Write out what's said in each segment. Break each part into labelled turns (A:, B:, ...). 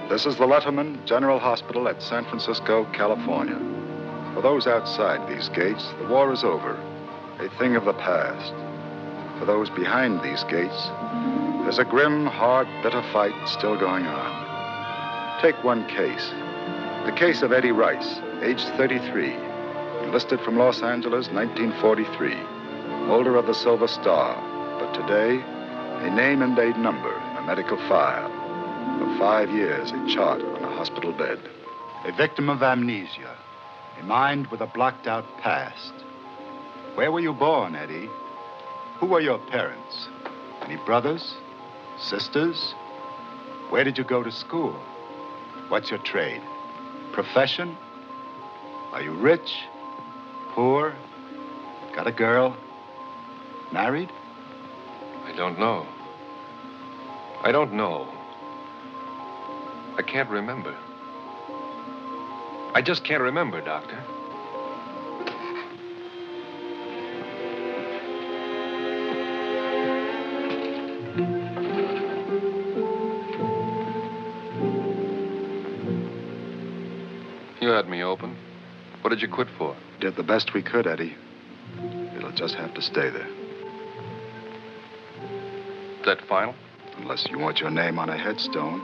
A: This is the Letterman General Hospital at San Francisco, California. For those outside these gates, the war is over, a thing of the past. For those behind these gates, there's a grim, hard, bitter fight still going on. Take one case. The case of Eddie Rice, aged 33, enlisted from Los Angeles, 1943, holder of the Silver Star, but today, a name and a number in a medical file. For 5 years, a chart on a hospital bed. A victim of amnesia, a mind with a blocked-out past. Where were you born, Eddie? Who were your parents? Any brothers? Sisters? Where did you go to school? What's your trade? Profession? Are you rich? Poor? Got a girl? Married?
B: I don't know. I don't know. I can't remember. I just can't remember, Doctor. You had me open. What did you quit for?
A: Did the best we could, Eddie. It'll just have to stay there.
B: Is that final?
A: Unless you want your name on a headstone.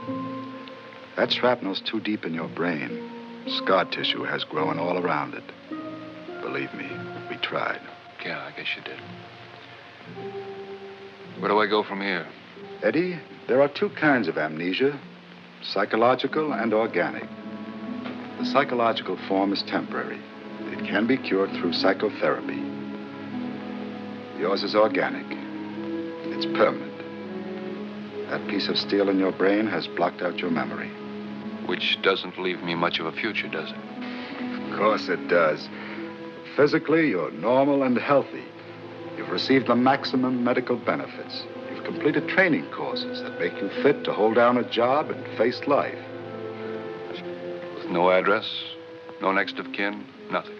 A: That shrapnel's too deep in your brain. Scar tissue has grown all around it. Believe me, we tried.
B: Yeah, I guess you did. Where do I go from here?
A: Eddie, there are two kinds of amnesia, psychological and organic. The psychological form is temporary. It can be cured through psychotherapy. Yours is organic. It's permanent. That piece of steel in your brain has blocked out your memory.
B: Which doesn't leave me much of a future, does it?
A: Of course it does. Physically, you're normal and healthy. You've received the maximum medical benefits. You've completed training courses that make you fit to hold down a job and face life.
B: With no address, no next of kin, nothing.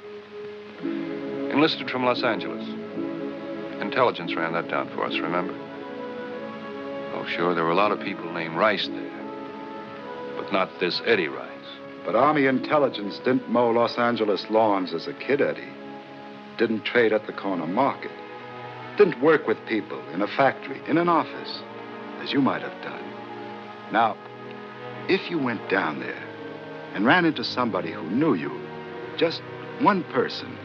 B: Enlisted from Los Angeles. Intelligence ran that down for us, remember? Oh, sure, there were a lot of people named Rice there. But not this Eddie Rice.
A: But Army intelligence didn't mow Los Angeles lawns as a kid, Eddie. Didn't trade at the corner market. Didn't work with people in a factory, in an office, as you might have done. Now, if you went down there and ran into somebody who knew you, just one person.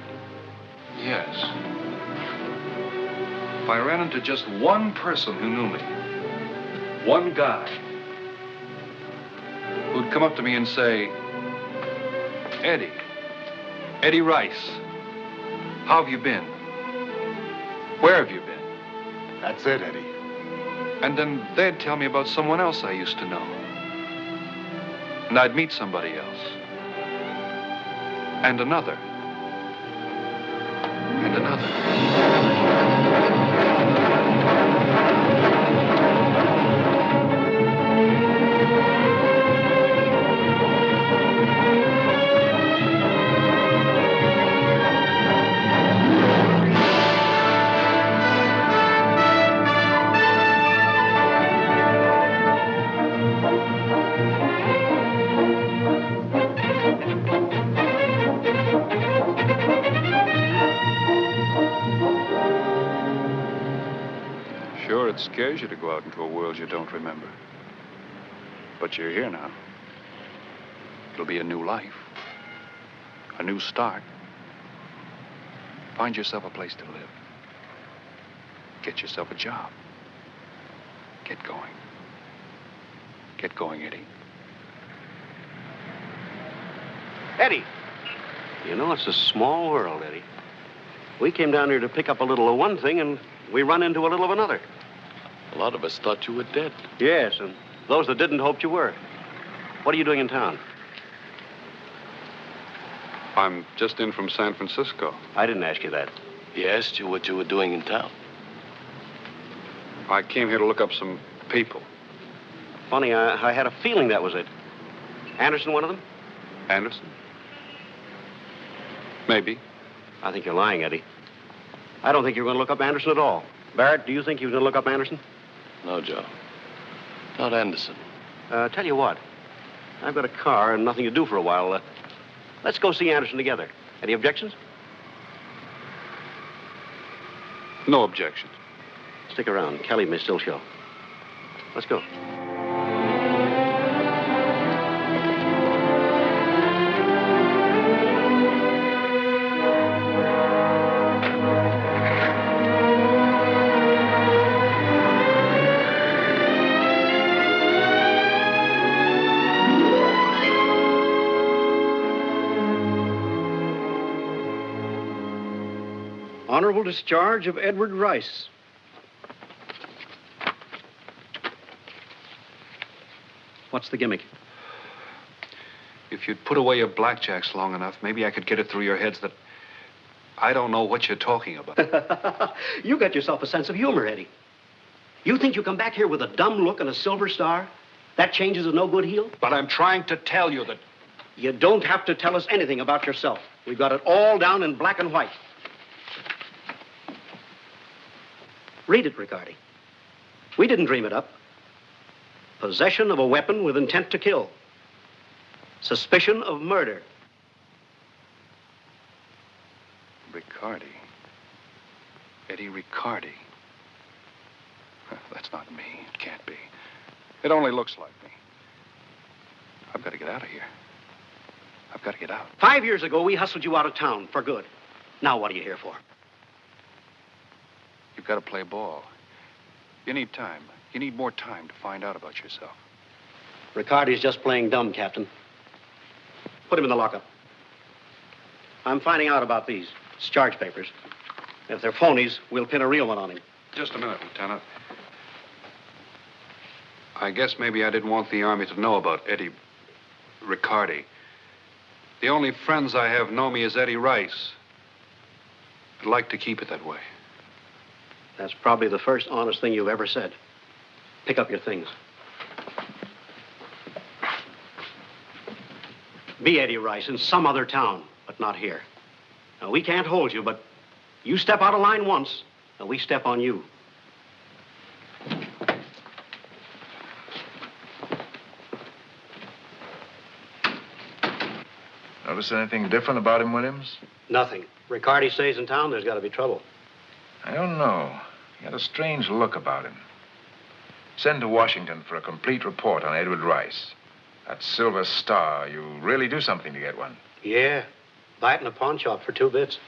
B: Yes. If I ran into just one person who knew me, one guy, who'd come up to me and say, Eddie Rice, how have you been? Where have you been?
A: That's it, Eddie.
B: And then they'd tell me about someone else I used to know. And I'd meet somebody else. And another. And another. Sure, it scares you to go out into a world you don't remember. But you're here now. It'll be a new life. A new start. Find yourself a place to live. Get yourself a job. Get going. Get going, Eddie.
C: Eddie! You know, it's a small world, Eddie. We came down here to pick up a little of one thing, and we run into a little of another.
D: A lot of us thought you were dead.
C: Yes, and those that didn't hoped you were. What are you doing in town?
B: I'm just in from San Francisco.
C: I didn't ask you that.
D: He asked you what you were doing in town.
B: I came here to look up some people.
C: Funny, I had a feeling that was it. Anderson one of them?
B: Anderson? Maybe.
C: I think you're lying, Eddie. I don't think you're going to look up Anderson at all. Barrett, do you think you're going to look up Anderson?
D: No, Joe. Not Anderson.
C: Tell you what. I've got a car and nothing to do for a while. Let's go see Anderson together. Any objections?
B: No objections.
C: Stick around. Kelly may still show. Let's go. Honorable discharge of Edward Rice. What's the gimmick?
B: If you'd put away your blackjacks long enough, maybe I could get it through your heads that I don't know what you're talking about.
C: You got yourself a sense of humor, Eddie. You think you come back here with a dumb look and a silver star? That changes a no-good heel?
B: But I'm trying to tell you that...
C: You don't have to tell us anything about yourself. We've got it all down in black and white. Read it, Riccardi. We didn't dream it up. Possession of a weapon with intent to kill. Suspicion of murder.
B: Riccardi. Eddie Riccardi. That's not me. It can't be. It only looks like me. I've got to get out of here. I've got to get out.
C: 5 years ago, we hustled you out of town for good. Now what are you here for?
B: You've got to play ball. You need time. You need more time to find out about yourself.
C: Riccardi's just playing dumb, Captain. Put him in the lockup. I'm finding out about these discharge papers. If they're phonies, we'll pin a real one on him.
B: Just a minute, Lieutenant. I guess maybe I didn't want the Army to know about Eddie Riccardi. The only friends I have know me as Eddie Rice. I'd like to keep it that way.
C: That's probably the first honest thing you've ever said. Pick up your things. Be Eddie Rice in some other town, but not here. Now, we can't hold you, but you step out of line once, and we step on you.
E: Notice anything different about him, Williams?
C: Nothing. Riccardi stays in town, there's got to be trouble.
E: I don't know. He had a strange look about him. Send to Washington for a complete report on Edward Rice. That silver star, you really do something to get one.
C: Yeah. Buy it in a pawn shop for 2 bits.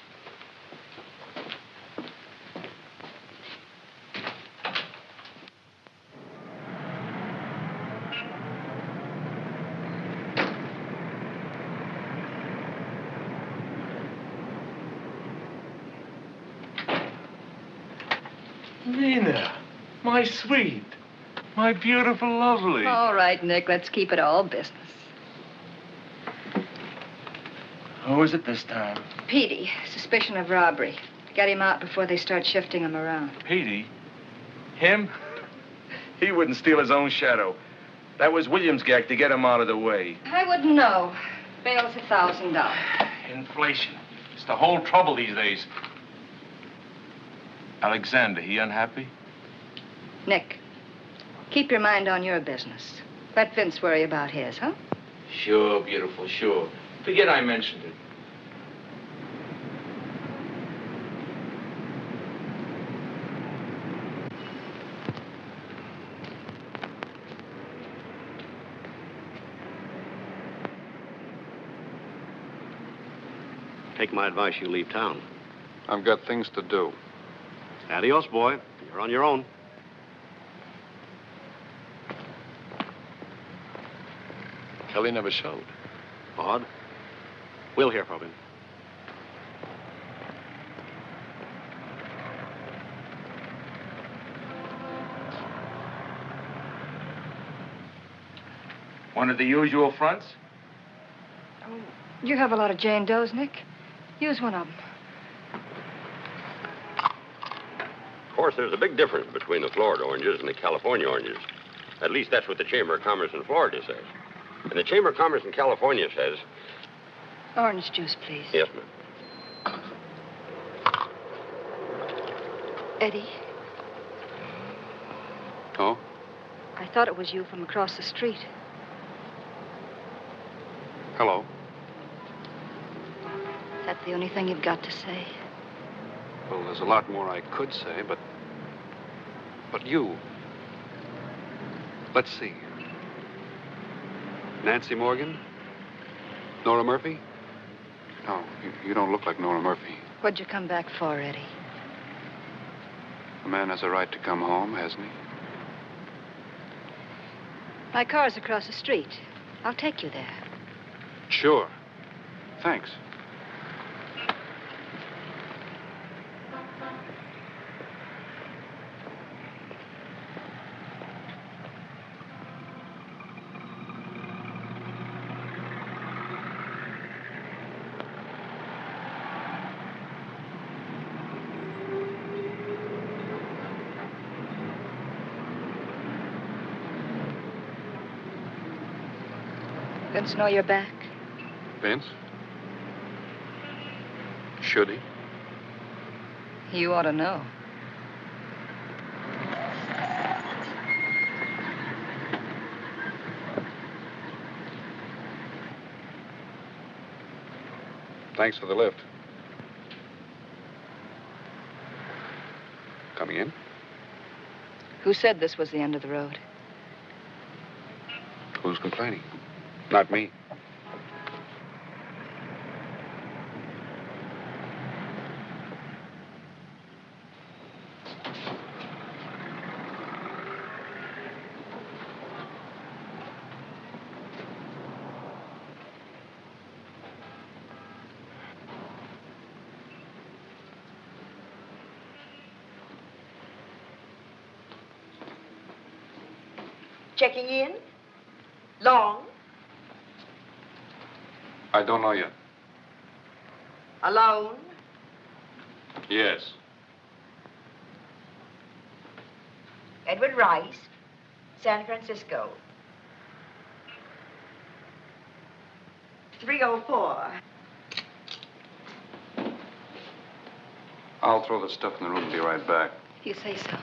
F: Nina, my sweet, my beautiful lovely.
G: All right, Nick, let's keep it all business.
F: Who is it this time?
G: Petey, suspicion of robbery. Get him out before they start shifting him around.
F: Petey? Him? He wouldn't steal his own shadow. That was Williams' gag to get him out of the way.
G: I wouldn't know. Bail's $1,000.
F: Inflation. It's the whole trouble these days. Alexander, he unhappy?
G: Nick, keep your mind on your business. Let Vince worry about his, huh?
F: Sure, beautiful, sure. Forget I mentioned it.
C: Take my advice, you leave town.
B: I've got things to do.
C: Adios, boy. You're on your own.
D: Kelly never showed.
C: Odd. We'll hear from him.
F: One of the usual fronts?
G: Oh, you have a lot of Jane Does, Nick. Use one of them.
H: Of course, there's a big difference between the Florida oranges and the California oranges. At least that's what the Chamber of Commerce in Florida says. And the Chamber of Commerce in California says...
G: Orange juice, please.
H: Yes, ma'am.
G: Eddie,
B: Oh?
G: I thought it was you from across the street.
B: Hello.
G: Is that the only thing you've got to say?
B: Well, there's a lot more I could say, but you. Let's see. Nancy Morgan? Nora Murphy? No, you don't look like Nora Murphy.
G: What'd you come back for, Eddie?
B: A man has a right to come home, hasn't he?
G: My car's across the street. I'll take you there.
B: Sure. Thanks.
G: Vince know you're back?
B: Vince? Should he?
G: You ought to know.
B: Thanks for the lift. Coming in?
G: Who said this was the end of the road?
B: Who's complaining? Not me.
I: Checking in? Long?
B: I don't know yet.
I: Alone?
B: Yes.
I: Edward Rice, San Francisco. 304.
B: I'll throw the stuff in the room and be right back.
G: If you say so.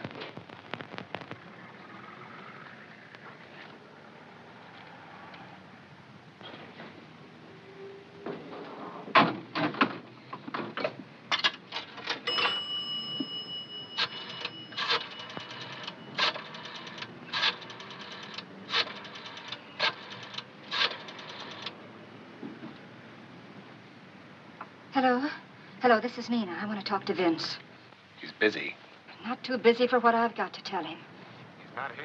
G: Hello, this is Nina. I want to talk to Vince.
B: He's busy.
G: Not too busy for what I've got to tell him.
B: He's not here.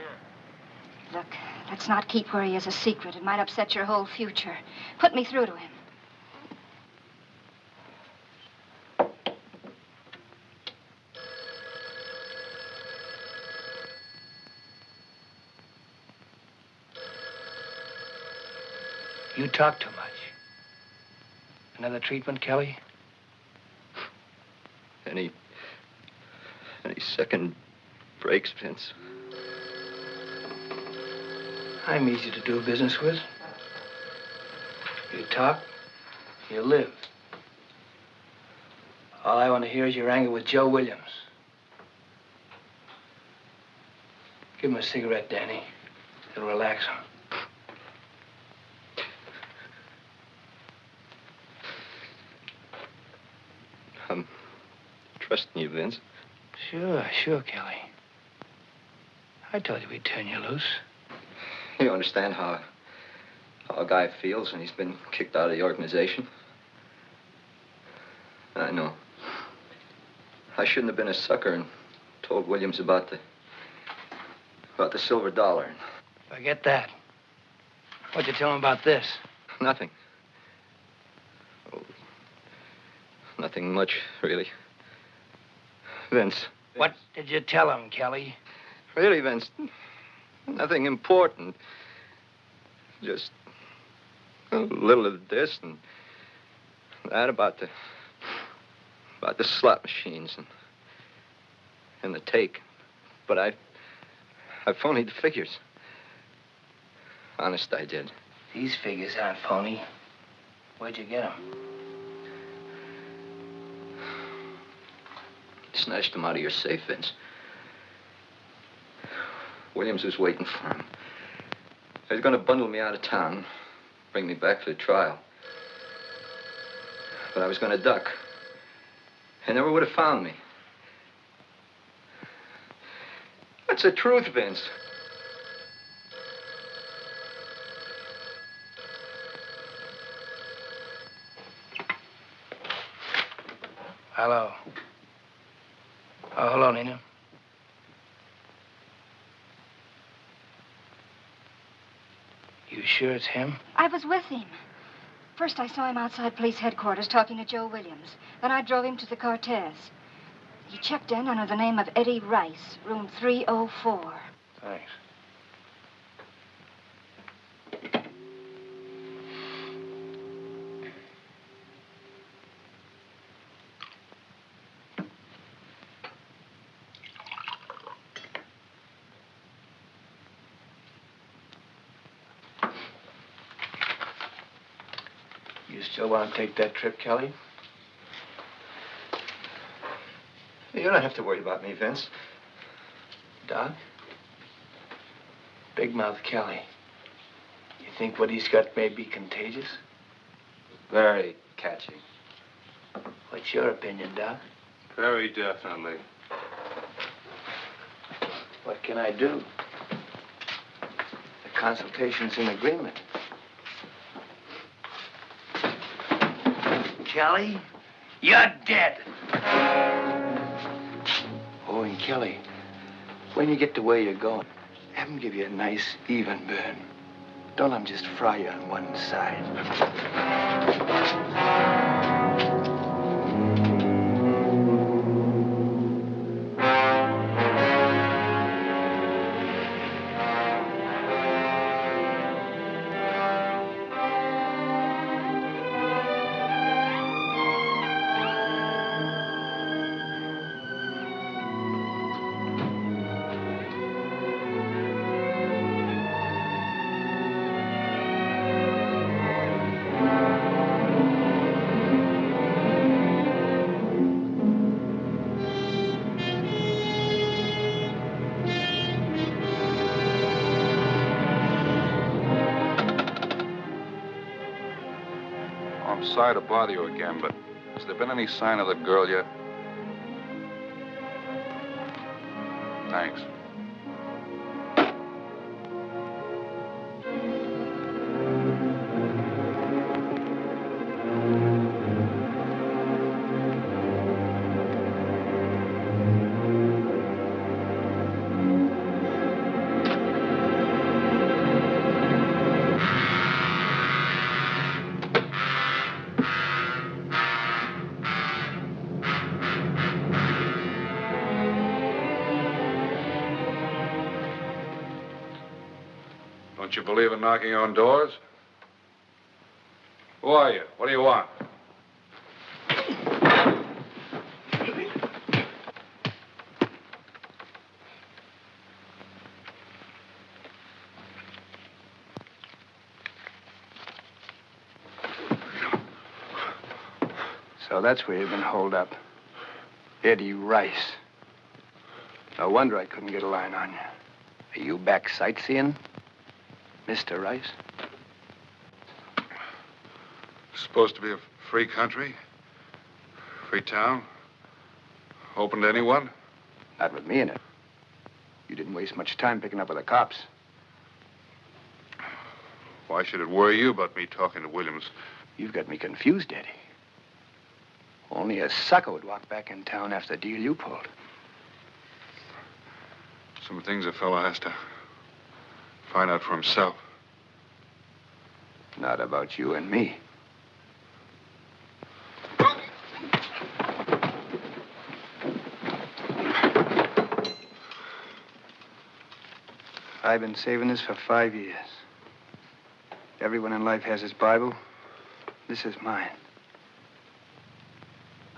G: Look, let's not keep where he is a secret. It might upset your whole future. Put me through to him.
J: You talk too much. Another treatment, Kelly?
K: Any second breaks, Vince?
J: I'm easy to do business with. You talk, you live. All I want to hear is your anger with Joe Williams. Give him a cigarette, Danny. It'll relax him.
K: I'm trusting you, Vince.
J: Sure, Kelly. I told you we'd turn you loose.
K: You understand how a guy feels when he's been kicked out of the organization? I know. I shouldn't have been a sucker and told Williams about the silver dollar.
J: Forget that. What'd you tell him about this?
K: Nothing. Oh, nothing much, really. Vince.
J: What did you tell him, Kelly?
K: Really, Vince, nothing important. Just a little of this and that about the slot machines and the take. But I phonied the figures. Honest, I did.
J: These figures aren't phony. Where'd you get them?
K: Snatched them out of your safe, Vince. Williams was waiting for him. He was going to bundle me out of town, bring me back for the trial. But I was going to duck. They never would have found me. That's the truth, Vince.
J: Hello. Oh, hello, Nina. You sure it's him?
G: I was with him. First, I saw him outside police headquarters talking to Joe Williams. Then I drove him to the Cortez. He checked in under the name of Eddie Rice, room 304.
J: Thanks. You still want to take that trip, Kelly?
K: You don't have to worry about me, Vince.
J: Doc? Big Mouth Kelly. You think what he's got may be contagious?
K: Very catchy.
J: What's your opinion, Doc?
B: Very definitely.
J: What can I do? The consultation's in agreement. Kelly, you're dead. Oh, and Kelly, when you get to where you're going, have him give you a nice, even burn. Don't let him just fry you on one side.
B: I'm sorry to bother you again, but has there been any sign of the girl yet? Thanks. Don't you believe in knocking on doors? Who are you? What do you want?
J: So that's where you've been holed up. Eddie Rice. No wonder I couldn't get a line on you. Are you back sightseeing, Mr. Rice?
B: Supposed to be a free country? Free town? Open to anyone?
J: Not with me in it. You didn't waste much time picking up with the cops.
B: Why should it worry you about me talking to Williams?
J: You've got me confused, Eddie. Only a sucker would walk back in town after the deal you pulled.
B: Some things a fellow has to find out for himself.
J: Not about you and me. I've been saving this for 5 years. Everyone in life has his Bible. This is mine.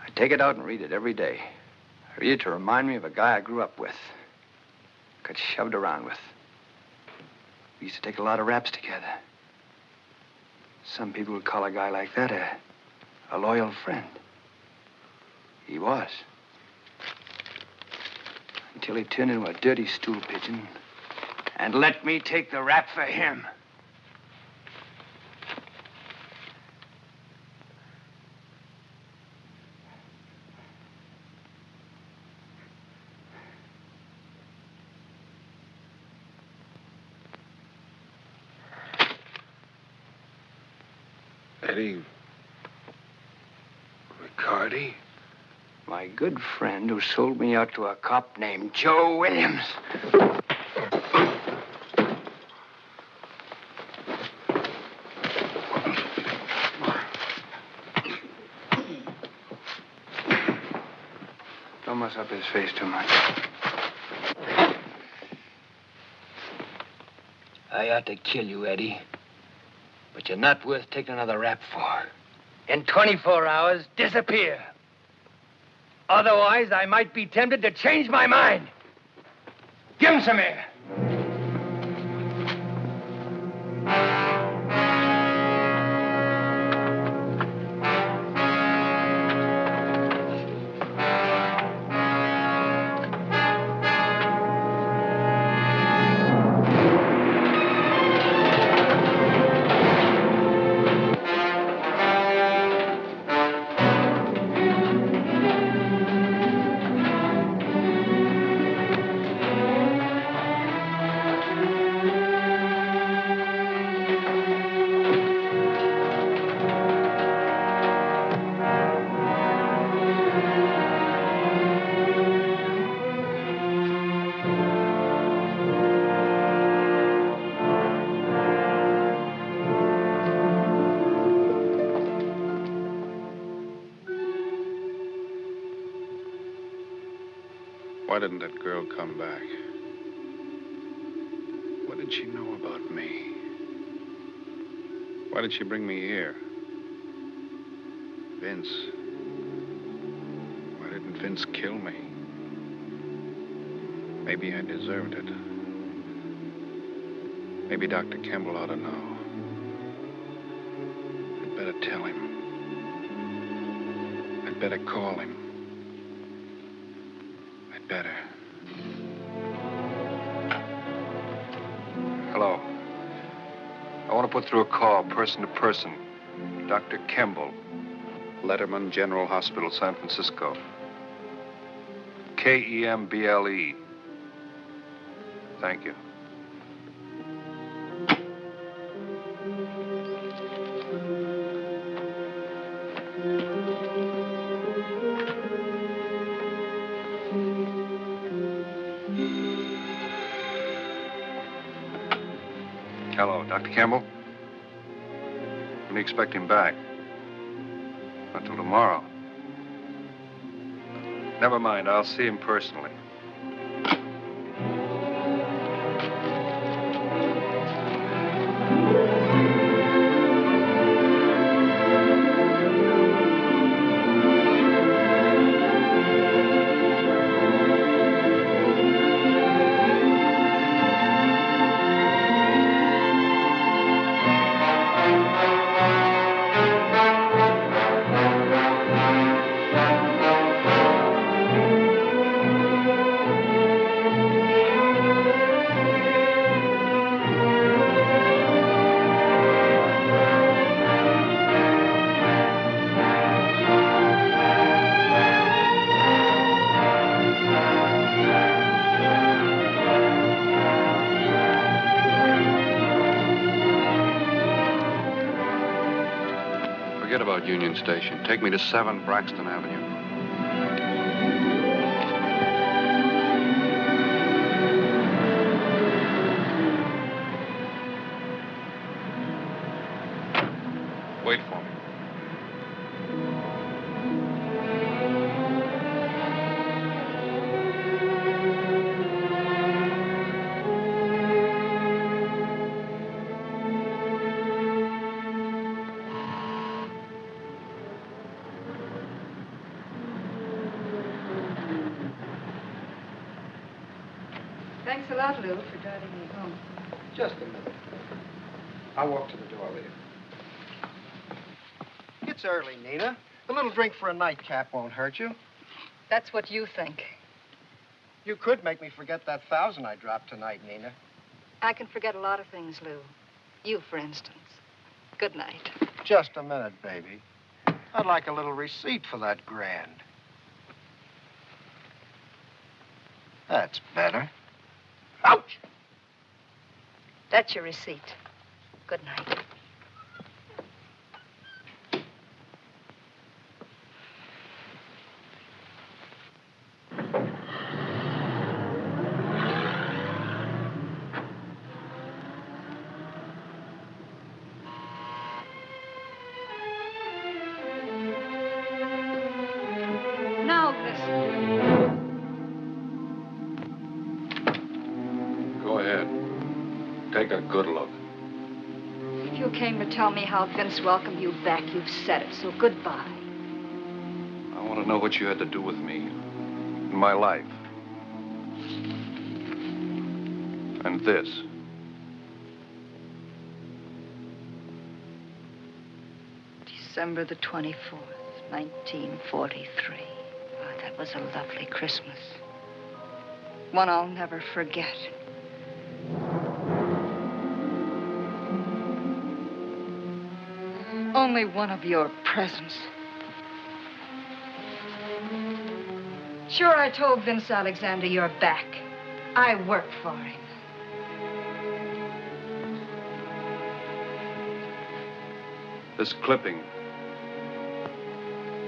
J: I take it out and read it every day. I read it to remind me of a guy I grew up with. Got shoved around with. We used to take a lot of raps together. Some people would call a guy like that a loyal friend. He was. Until he turned into a dirty stool pigeon and let me take the rap for him.
E: Eddie... Riccardi?
J: My good friend who sold me out to a cop named Joe Williams. Don't mess up his face too much. I ought to kill you, Eddie. But you're not worth taking another rap for. In 24 hours, disappear. Otherwise, I might be tempted to change my mind. Give him some air.
B: Why didn't that girl come back? What did she know about me? Why did she bring me here? Vince. Why didn't Vince kill me? Maybe I deserved it. Maybe Dr. Kemble ought to know. I'd better tell him. I'd better call him. I'd better. Hello. I want to put through a call, person to person. Dr. Kemble, Letterman General Hospital, San Francisco. Kemble. Thank you. Hello, Dr. Kemble. When do you expect him back? Not till tomorrow. Never mind, I'll see him personally. Forget about Union Station. Take me to 7 Braxton Avenue. Wait for me.
G: Thanks a lot, Lou, for driving me home.
J: Just a minute. I'll walk to the door with you.
L: It's early, Nina. A little drink for a nightcap won't hurt you.
G: That's what you think.
L: You could make me forget that 1,000 I dropped tonight, Nina.
G: I can forget a lot of things, Lou. You, for instance. Good night.
L: Just a minute, baby. I'd like a little receipt for that grand. That's better. Ouch!
G: That's your receipt. Good night.
B: ahead. Take a good look.
G: If you came to tell me how Vince welcomed you back, you've said it, so goodbye.
B: I want to know what you had to do with me, in my life. And this.
G: December the 24th, 1943. Oh, that was a lovely Christmas. One I'll never forget. Only one of your presents. Sure, I told Vince Alexander you're back. I worked for him.
B: This clipping.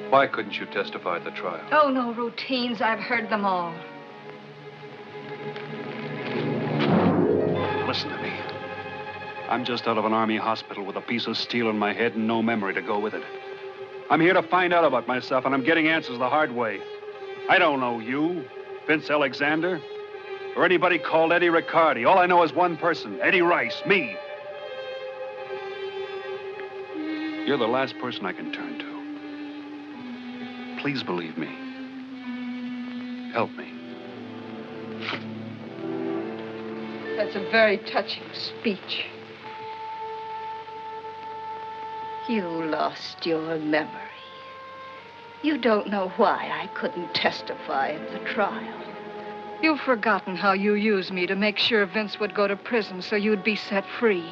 B: Why couldn't you testify at the trial?
G: Oh, no routines. I've heard them all.
M: Listen to me. I'm just out of an army hospital with a piece of steel in my head and no memory to go with it. I'm here to find out about myself, and I'm getting answers the hard way. I don't know you, Vince Alexander, or anybody called Eddie Riccardi. All I know is one person, Eddie Rice, me. You're the last person I can turn to. Please believe me. Help me.
G: That's a very touching speech. You lost your memory. You don't know why I couldn't testify at the trial. You've forgotten how you used me to make sure Vince would go to prison so you'd be set free.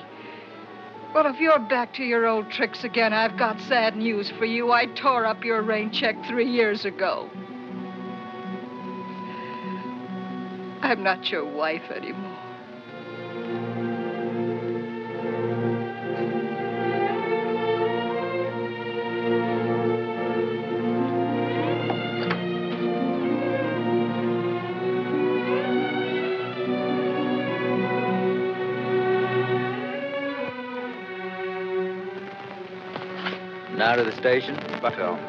G: Well, if you're back to your old tricks again, I've got sad news for you. I tore up your rain check 3 years ago. I'm not your wife anymore.
J: Now to the station?
M: Batel.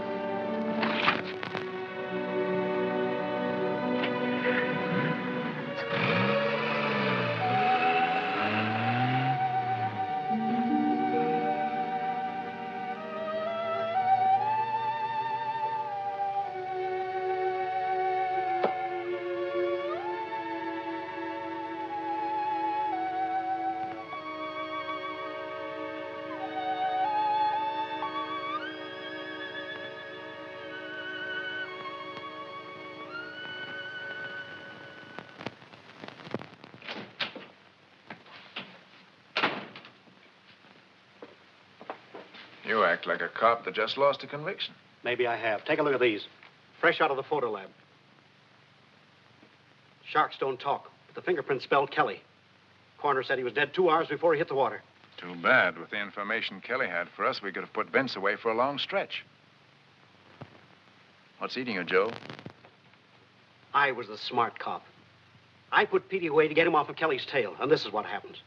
E: You act like a cop that just lost a conviction.
C: Maybe I have. Take a look at these. Fresh out of the photo lab. Sharks don't talk, but the fingerprints spelled Kelly. Coroner said he was dead 2 hours before he hit the water.
E: Too bad. With the information Kelly had for us, we could have put Vince away for a long stretch. What's eating you, Joe?
C: I was the smart cop. I put Petey away to get him off of Kelly's tail, and this is what happens.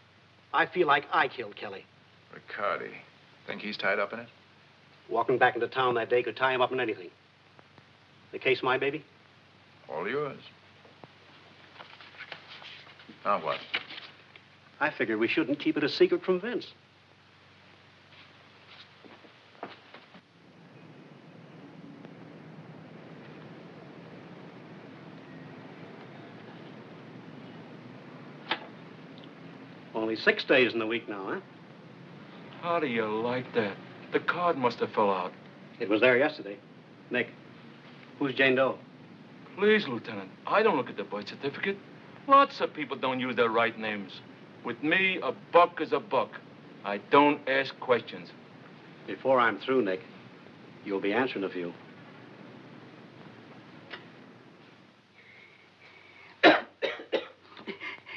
C: I feel like I killed Kelly.
E: Riccardi. Think he's tied up in it?
C: Walking back into town that day could tie him up in anything. The case my baby?
E: All yours. Now what?
C: I figured we shouldn't keep it a secret from Vince. Only 6 days in the week now, huh?
F: How do you like that? The card must have fell out.
C: It was there yesterday. Nick, who's Jane Doe?
F: Please, Lieutenant, I don't look at the birth certificate. Lots of people don't use their right names. With me, a buck is a buck. I don't ask questions.
C: Before I'm through, Nick, you'll be answering a few.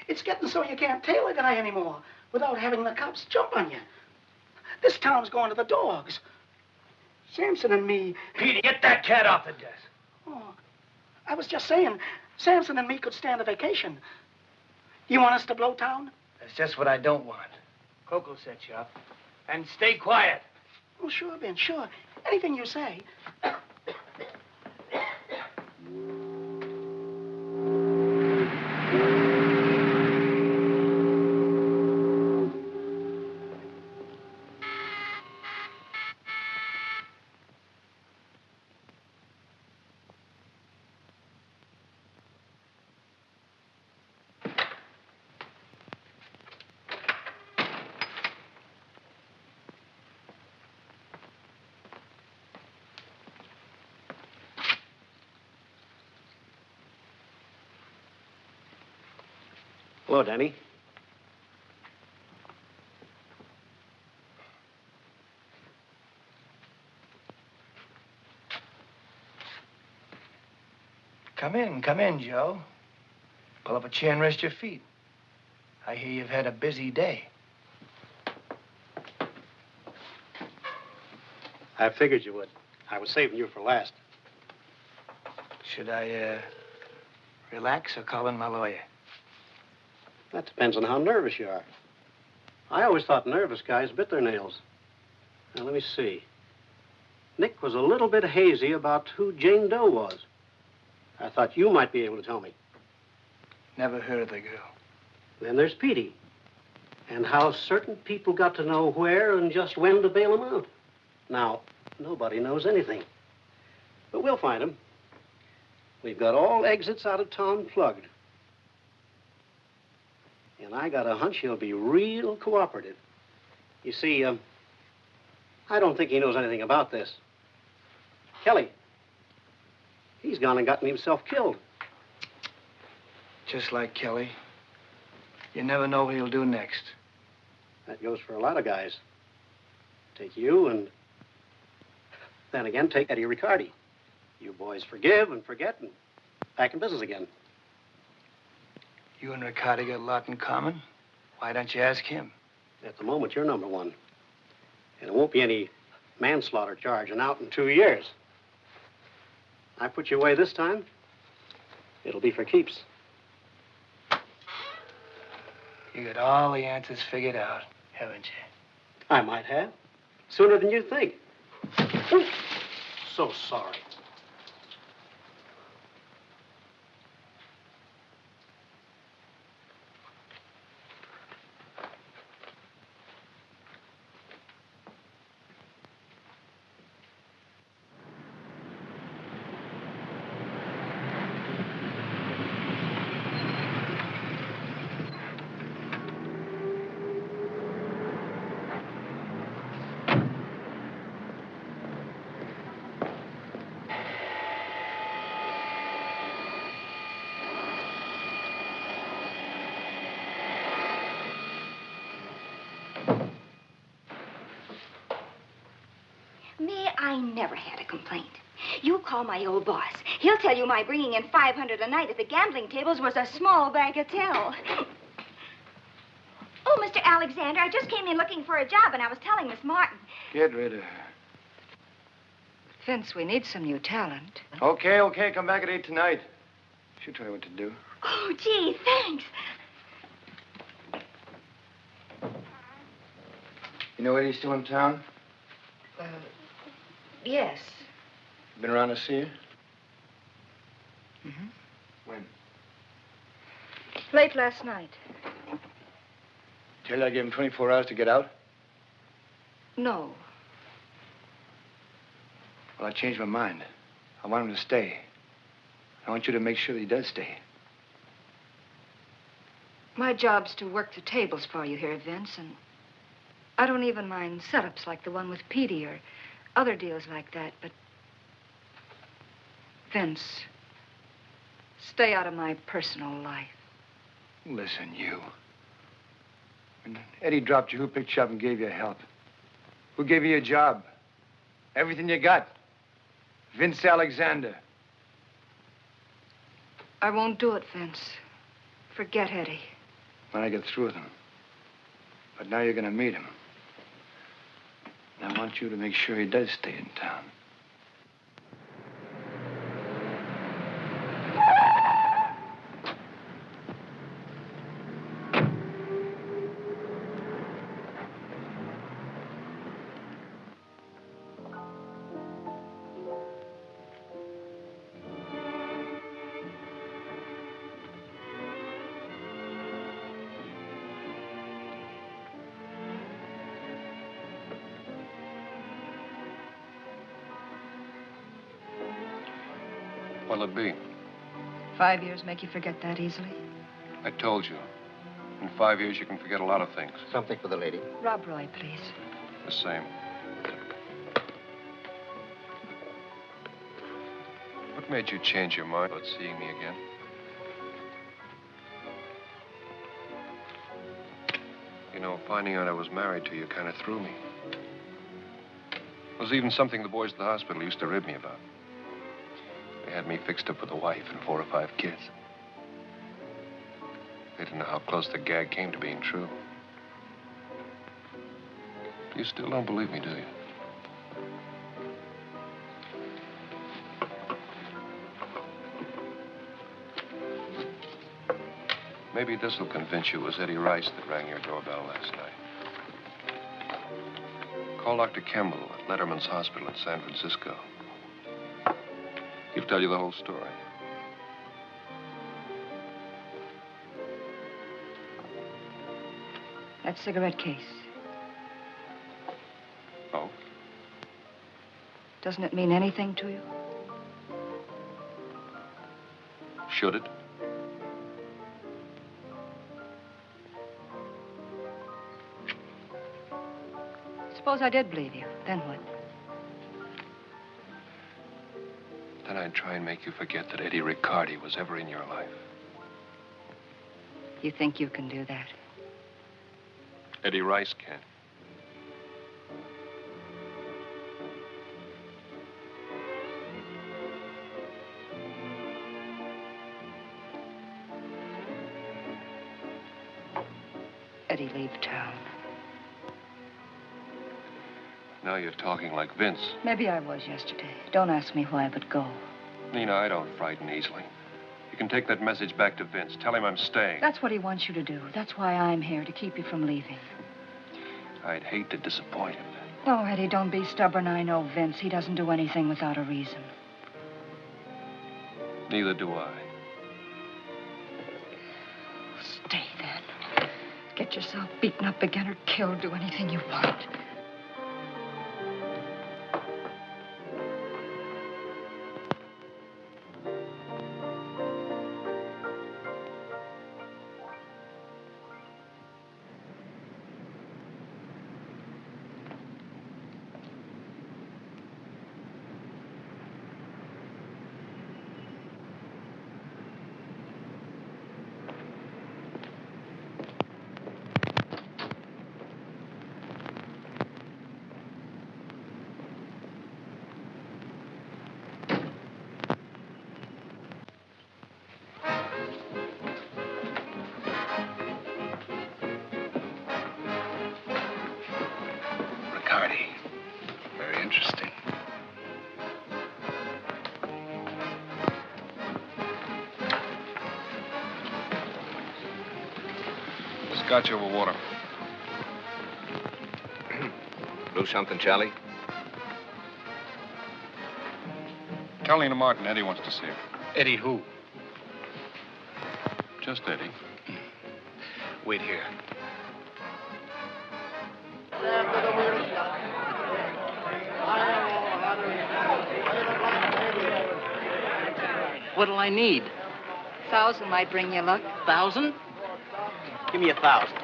N: It's getting so you can't tail a guy anymore without having the cops jump on you. This town's going to the dogs. Samson and me...
L: Petey, get that cat off the desk.
N: Oh, I was just saying, Samson and me could stand a vacation. You want us to blow town?
L: That's just what I don't want. Coco set you up. And stay quiet.
N: Oh, sure, Ben, sure. Anything you say.
C: Hello, Danny.
L: Come in, Joe. Pull up a chair and rest your feet. I hear you've had a busy day.
C: I figured you would. I was saving you for last.
L: Should I, relax or call in my lawyer?
C: That depends on how nervous you are. I always thought nervous guys bit their nails. Now, let me see. Nick was a little bit hazy about who Jane Doe was. I thought you might be able to tell me.
L: Never heard of the girl.
C: Then there's Petey. And how certain people got to know where and just when to bail him out. Now, nobody knows anything. But we'll find him. We've got all exits out of town plugged. And I got a hunch he'll be real cooperative. You see, I don't think he knows anything about this. Kelly, he's gone and gotten himself killed.
L: Just like Kelly. You never know what he'll do next.
C: That goes for a lot of guys. Take you and then again take Eddie Riccardi. You boys forgive and forget and back in business again.
L: You and Riccardi got a lot in common. Why don't you ask him?
C: At the moment, you're number one. And it won't be any manslaughter charge and out in 2 years. I put you away this time, it'll be for keeps.
L: You got all the answers figured out, haven't you?
C: I might have. Sooner than you think. Ooh, so sorry.
O: Me, I never had a complaint. You call my old boss. He'll tell you my bringing in $500 a night at the gambling tables was a small bagatelle. Oh, Mr. Alexander, I just came in looking for a job, and I was telling Miss Martin.
J: Get rid of her.
G: Vince, we need some new talent.
J: Okay. Come back at 8 tonight. She'll tell you what to do.
O: Oh, gee, thanks.
J: You know Eddie's still in town?
G: Yes.
J: Been around to see you?
G: Mm-hmm.
J: When?
G: Late last night.
J: Tell you I gave him 24 hours to get out?
G: No.
J: Well, I changed my mind. I want him to stay. I want you to make sure that he does stay.
G: My job's to work the tables for you here, Vince, and I don't even mind setups like the one with Petey or other deals like that, but Vince, stay out of my personal life.
J: Listen, you. When Eddie dropped you, who picked you up and gave you help? Who gave you a job? Everything you got. Vince Alexander.
G: I won't do it, Vince. Forget Eddie.
J: When I get through with him. But now you're going to meet him. And I want you to make sure he does stay in town.
B: What'll it be?
G: 5 years make you forget that easily?
B: I told you. In 5 years, you can forget a lot of things.
C: Something for the lady.
G: Rob Roy, please.
B: The same. What made you change your mind about seeing me again? know, finding out I was married to you kind of threw me. It was even something the boys at the hospital used to rib me about. They had me fixed up with a wife and 4 or 5 kids. They didn't know how close the gag came to being true. You still don't believe me, do you? Maybe this will convince you it was Eddie Rice that rang your doorbell last night. Call Dr. Kemble at Letterman's Hospital in San Francisco. He'll tell you the whole story.
G: That cigarette case.
B: Oh?
G: Doesn't it mean anything to you?
B: Should it?
G: Suppose I did believe you. Then what?
B: Then I'd try and make you forget that Eddie Riccardi was ever in your life.
G: You think you can do that?
B: Eddie Rice can.
G: Eddie, leave town.
B: Now you're talking like Vince.
G: Maybe I was yesterday. Don't ask me why, but go.
B: Nina, I don't frighten easily. You can take that message back to Vince. Tell him I'm staying.
G: That's what he wants you to do. That's why I'm here, to keep you from leaving.
B: I'd hate to disappoint him.
G: No, Eddie, don't be stubborn. I know Vince. He doesn't do anything without a reason.
B: Neither do I.
G: Stay, then. Get yourself beaten up again or killed. Do anything you want.
E: Very interesting.
B: Scotch over water.
K: Do something, Charlie?
B: Tell Nina Martin Eddie wants to see her.
L: Eddie who?
B: Just Eddie.
L: Wait here.
N: What'll I need?
G: 1,000 might bring you luck.
N: 1,000? Give me 1,000.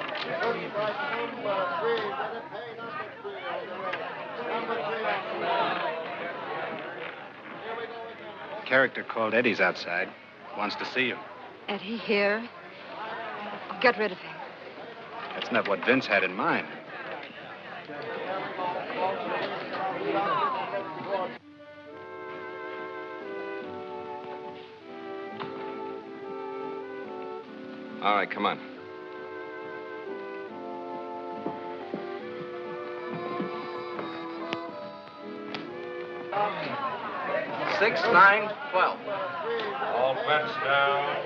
C: Character called Eddie's outside. Wants to see you.
G: Eddie here? Oh, get rid of him.
C: That's not what Vince had in mind.
K: All right, come on.
L: Six, 9, 12.
B: All bets down.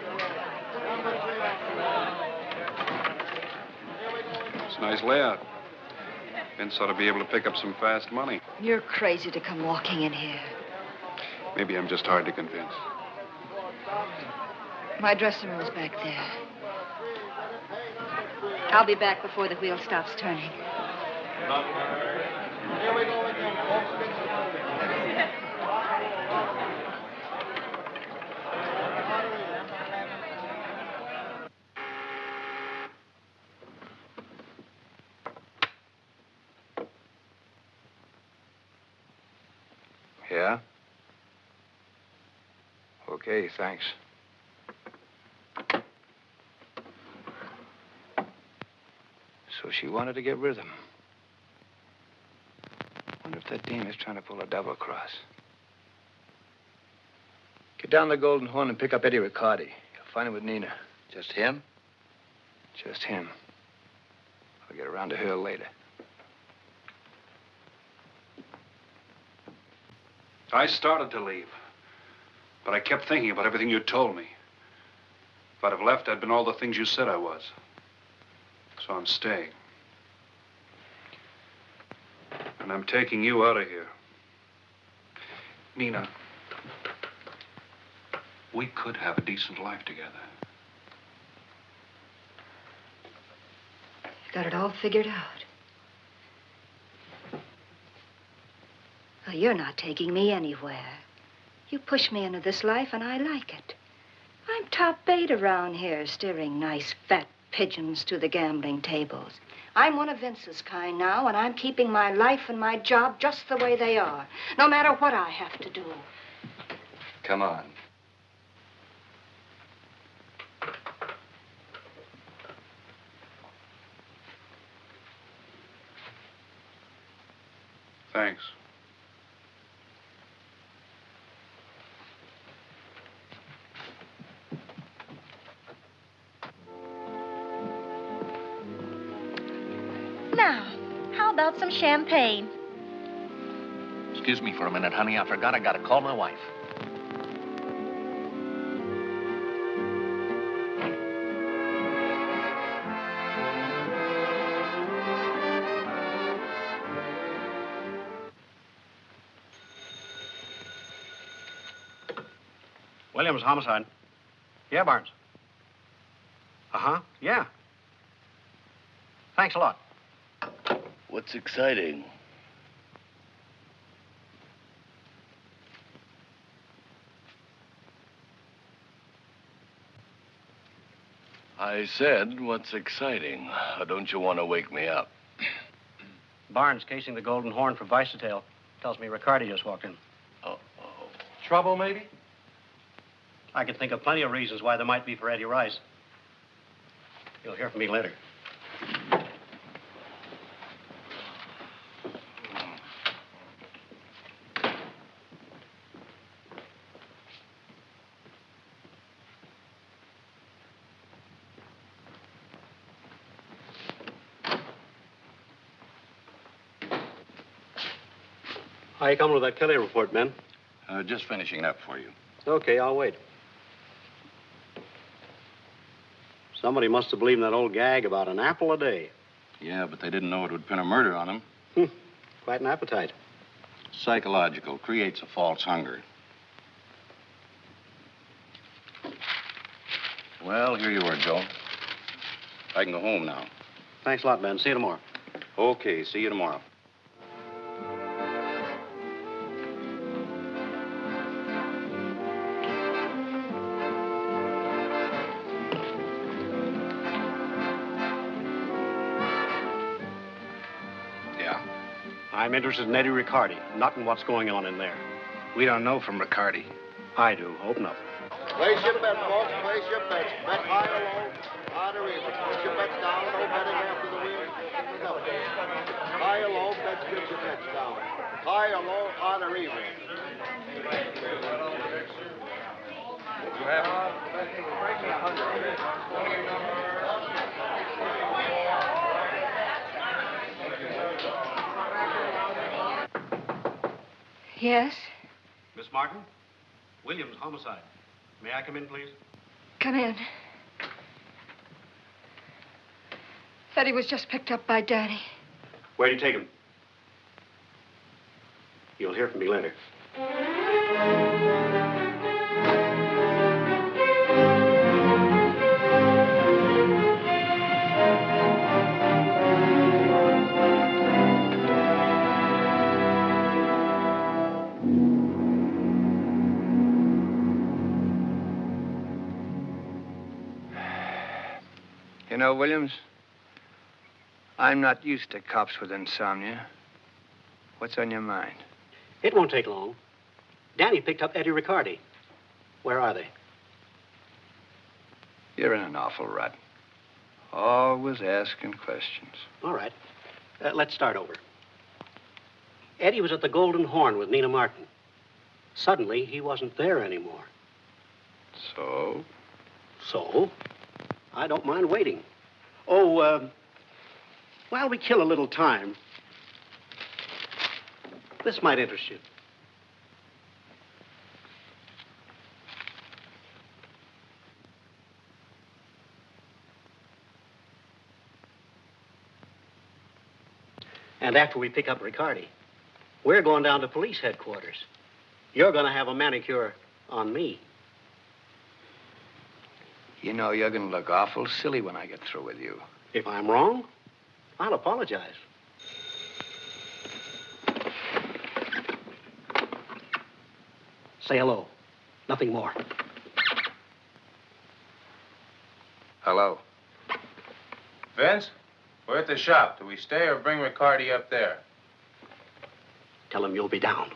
B: It's a nice layout. Vince ought to be able to pick up some fast money.
G: You're crazy to come walking in here.
B: Maybe I'm just hard to convince.
G: My dressing room's back there. I'll be back before the wheel stops turning.
E: Yeah? Okay, thanks.
J: So she wanted to get rid of him. Wonder if that dame is trying to pull a double cross. Get down the Golden Horn and pick up Eddie Riccardi. You'll find him with Nina.
K: Just him?
J: Just him. I'll get around to her later.
M: I started to leave, but I kept thinking about everything you told me. If I'd have left, I'd been all the things you said I was. So I'm staying. And I'm taking you out of here. Nina, we could have a decent life together.
G: You got it all figured out. Well, you're not taking me anywhere. You push me into this life, and I like it. I'm top bait around here, steering nice, fat pigeons to the gambling tables. I'm one of Vince's kind now, and I'm keeping my life and my job just the way they are, no matter what I have to do.
B: Come on.
M: Thanks.
P: Now, how about some champagne?
Q: Excuse me for a minute, honey. I forgot I gotta call my wife.
C: Williams, homicide. Yeah, Barnes. Uh-huh, yeah. Thanks a lot.
R: What's exciting? I said, what's exciting? Don't you want to wake me up?
C: Barnes casing the Golden Horn for Vicetail. Tells me Riccardi just walked in.
R: Uh-oh.
C: Trouble, maybe? I can think of plenty of reasons why there might be for Eddie Rice. You'll hear from me later. How you coming with that Kelly report, Ben?
H: Just finishing it up for you.
C: Okay, I'll wait. Somebody must have believed in that old gag about an apple a day.
H: Yeah, but they didn't know it would pin a murder on him.
C: Quite an appetite.
H: Psychological. Creates a false hunger. Well, here you are, Joe. I can go home now.
C: Thanks a lot, Ben. See you tomorrow.
H: Okay, see you tomorrow.
C: I'm interested in Eddie Riccardi, not in what's going on in there.
E: We don't know from Riccardi.
C: I do. Open up.
A: Place your bet, folks. Place your bets. Bet high or low. Hard or even. Put your bets down. No betting after the wheel. No. High or low. Bets. Get your bets down. High or low. Hard or even.
B: You
G: Yes?
C: Miss Martin? Williams, homicide. May I come in, please?
G: Come in. Eddie was just picked up by Daddy.
C: Where'd you take him? You'll hear from me later.
J: You know, Williams, I'm not used to cops with insomnia. What's on your mind?
C: It won't take long. Danny picked up Eddie Riccardi. Where are they?
J: You're in an awful rut. Always asking questions.
C: All right. Let's start over. Eddie was at the Golden Horn with Nina Martin. Suddenly, he wasn't there anymore.
J: So?
C: So? I don't mind waiting. Oh, while we kill a little time, this might interest you. And after we pick up Riccardi, we're going down to police headquarters. You're going to have a manicure on me.
J: You know, you're going to look awful silly when I get through with you.
C: If I'm wrong, I'll apologize. Say hello. Nothing more.
E: Hello. Vince, we're at the shop. Do we stay or bring Riccardi up there?
C: Tell him you'll be down.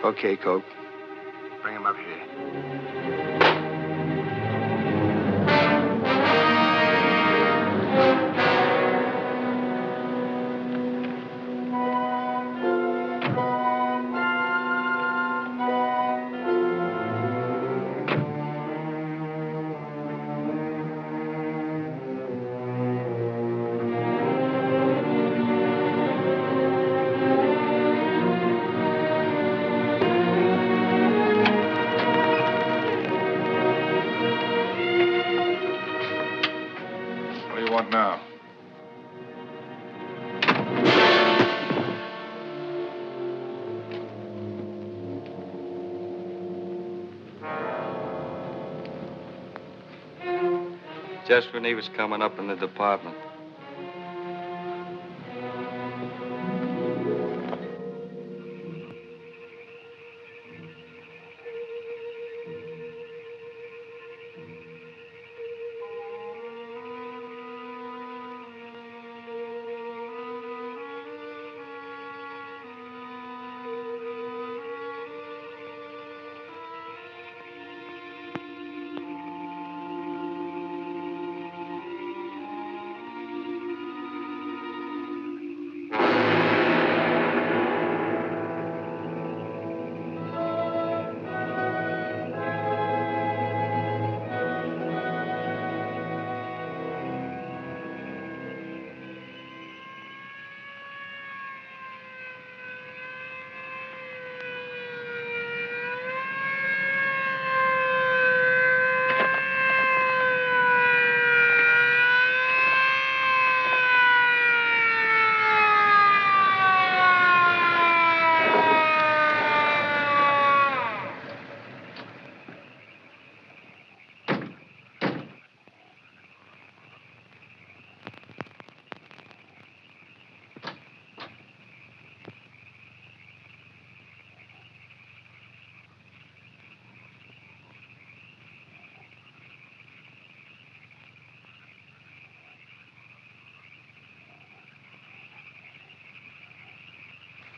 J: Okay, Coke. Bring him up here.
E: What do you want now?
J: Just when he was coming up in the department.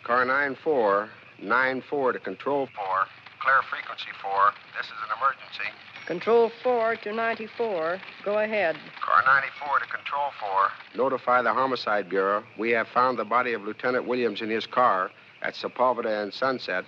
S: Car 94, 94 to Control 4. Clear frequency 4. This is an emergency.
T: Control 4 to 94. Go ahead.
S: Car 94 to Control 4. Notify the Homicide Bureau. We have found the body of Lieutenant Williams in his car at Sepulveda and Sunset.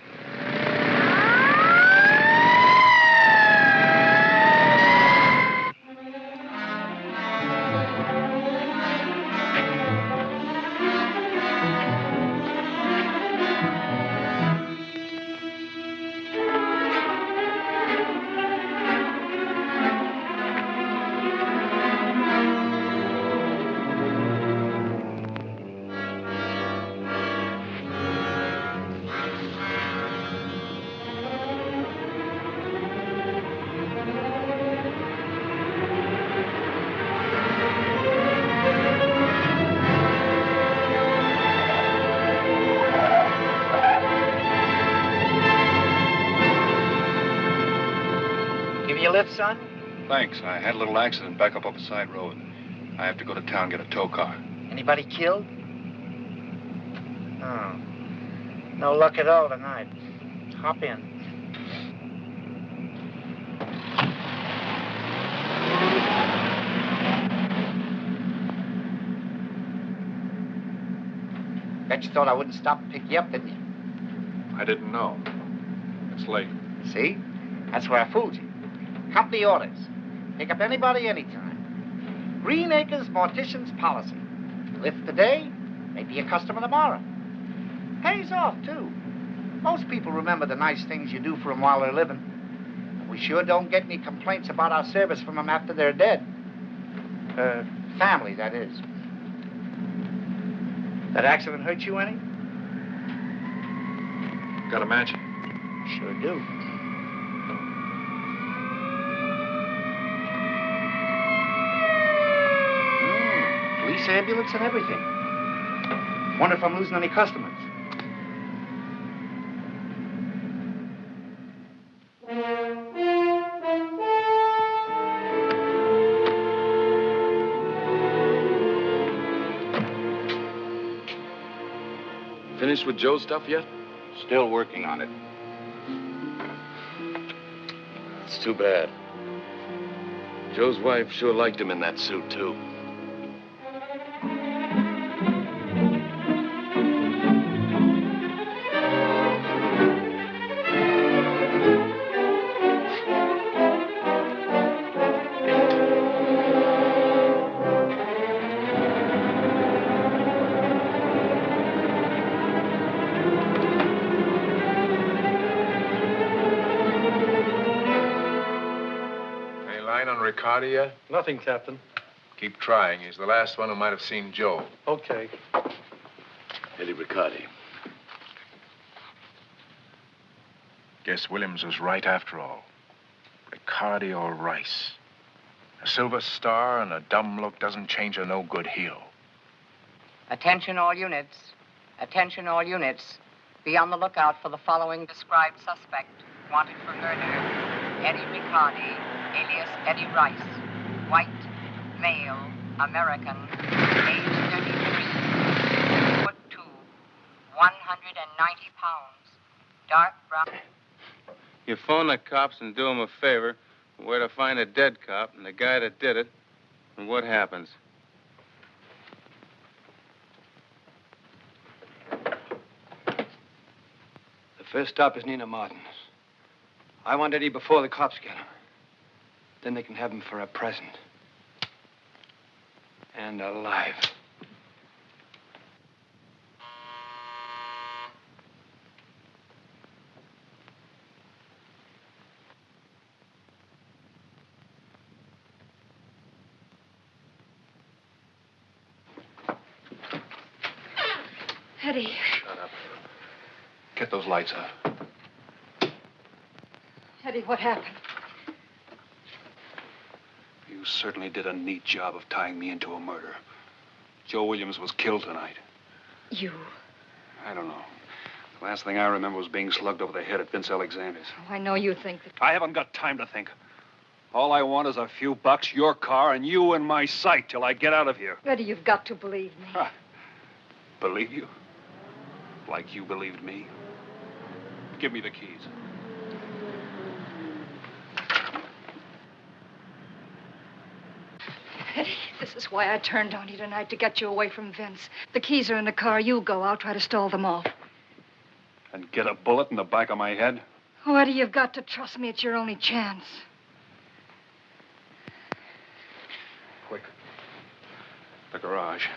L: Give you a lift, son?
B: Thanks. I had a little accident back up a side road. I have to go to town, get a tow car.
L: Anybody killed? Oh. No luck at all tonight. Hop in. Bet you thought I wouldn't stop and pick you up, didn't you?
B: I didn't know. It's late.
L: See? That's where I fooled you. Company orders. Pick up anybody anytime. Green Acres Mortician's policy. Lift today, maybe a customer tomorrow. Pays off, too. Most people remember the nice things you do for them while they're living. We sure don't get any complaints about our service from them after they're dead. Family, that is. That accident hurt you any?
B: Got a match?
L: Sure do. Police ambulance and everything. Wonder if I'm losing any customers.
R: Finished with Joe's stuff yet?
H: Still working on it. It's too bad.
R: Joe's wife sure liked him in that suit, too.
E: Ricardo yet?
F: Nothing, Captain.
E: Keep trying. He's the last one who might have seen Joe.
F: Okay.
R: Eddie Riccardi.
E: Guess Williams was right after all. Riccardi or Rice. A silver star and a dumb look doesn't change a no-good heel.
U: Attention all units. Attention all units. Be on the lookout for the following described suspect. Wanted for murder. Eddie Riccardi, alias Eddie Rice. White, male, American, age 33, 6'2", 190 pounds, dark brown.
V: You phone the cops and do them a favor, where to find a dead cop and the guy that did it, and what happens.
J: The first stop is Nina Martin's. I want Eddie before the cops get him. Then they can have him for a present. And alive.
G: Eddie.
B: Shut up. Get those lights out.
G: Eddie, what happened?
M: You certainly did a neat job of tying me into a murder. Joe Williams was killed tonight.
G: You?
M: I don't know. The last thing I remember was being slugged over the head at Vince Alexander's.
G: Oh, I know you think that...
M: I haven't got time to think. All I want is a few bucks, your car, and you in my sight till I get out of here.
G: Eddie, you've got to believe me.
M: Huh. Believe you? Like you believed me? Give me the keys.
G: Eddie, this is why I turned on you tonight, to get you away from Vince. The keys are in the car. You go. I'll try to stall them off.
M: And get a bullet in the back of my head?
G: Oh, Eddie, you've got to trust me. It's your only chance.
M: Quick. The garage.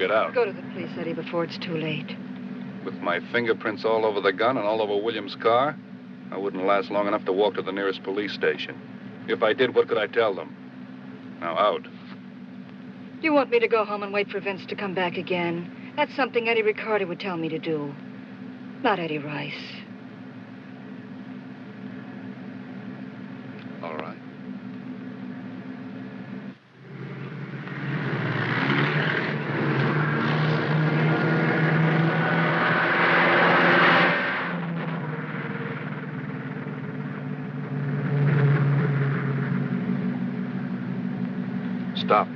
B: get out.
G: Go to the police, Eddie, before it's too late.
B: With my fingerprints all over the gun and all over Williams' car, I wouldn't last long enough to walk to the nearest police station. If I did, what could I tell them? Now, out.
G: You want me to go home and wait for Vince to come back again? That's something Eddie Ricardo would tell me to do. Not Eddie Rice.
B: All right. Stop.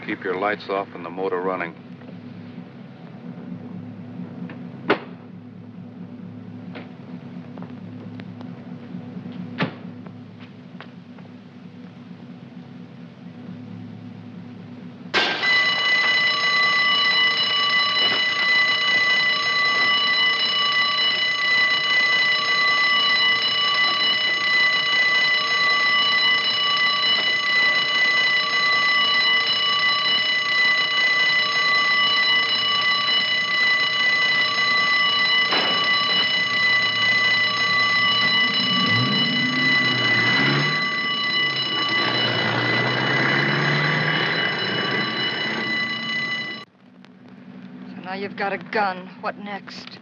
B: Keep your lights off and the motor running.
G: Now you've got a gun. What next?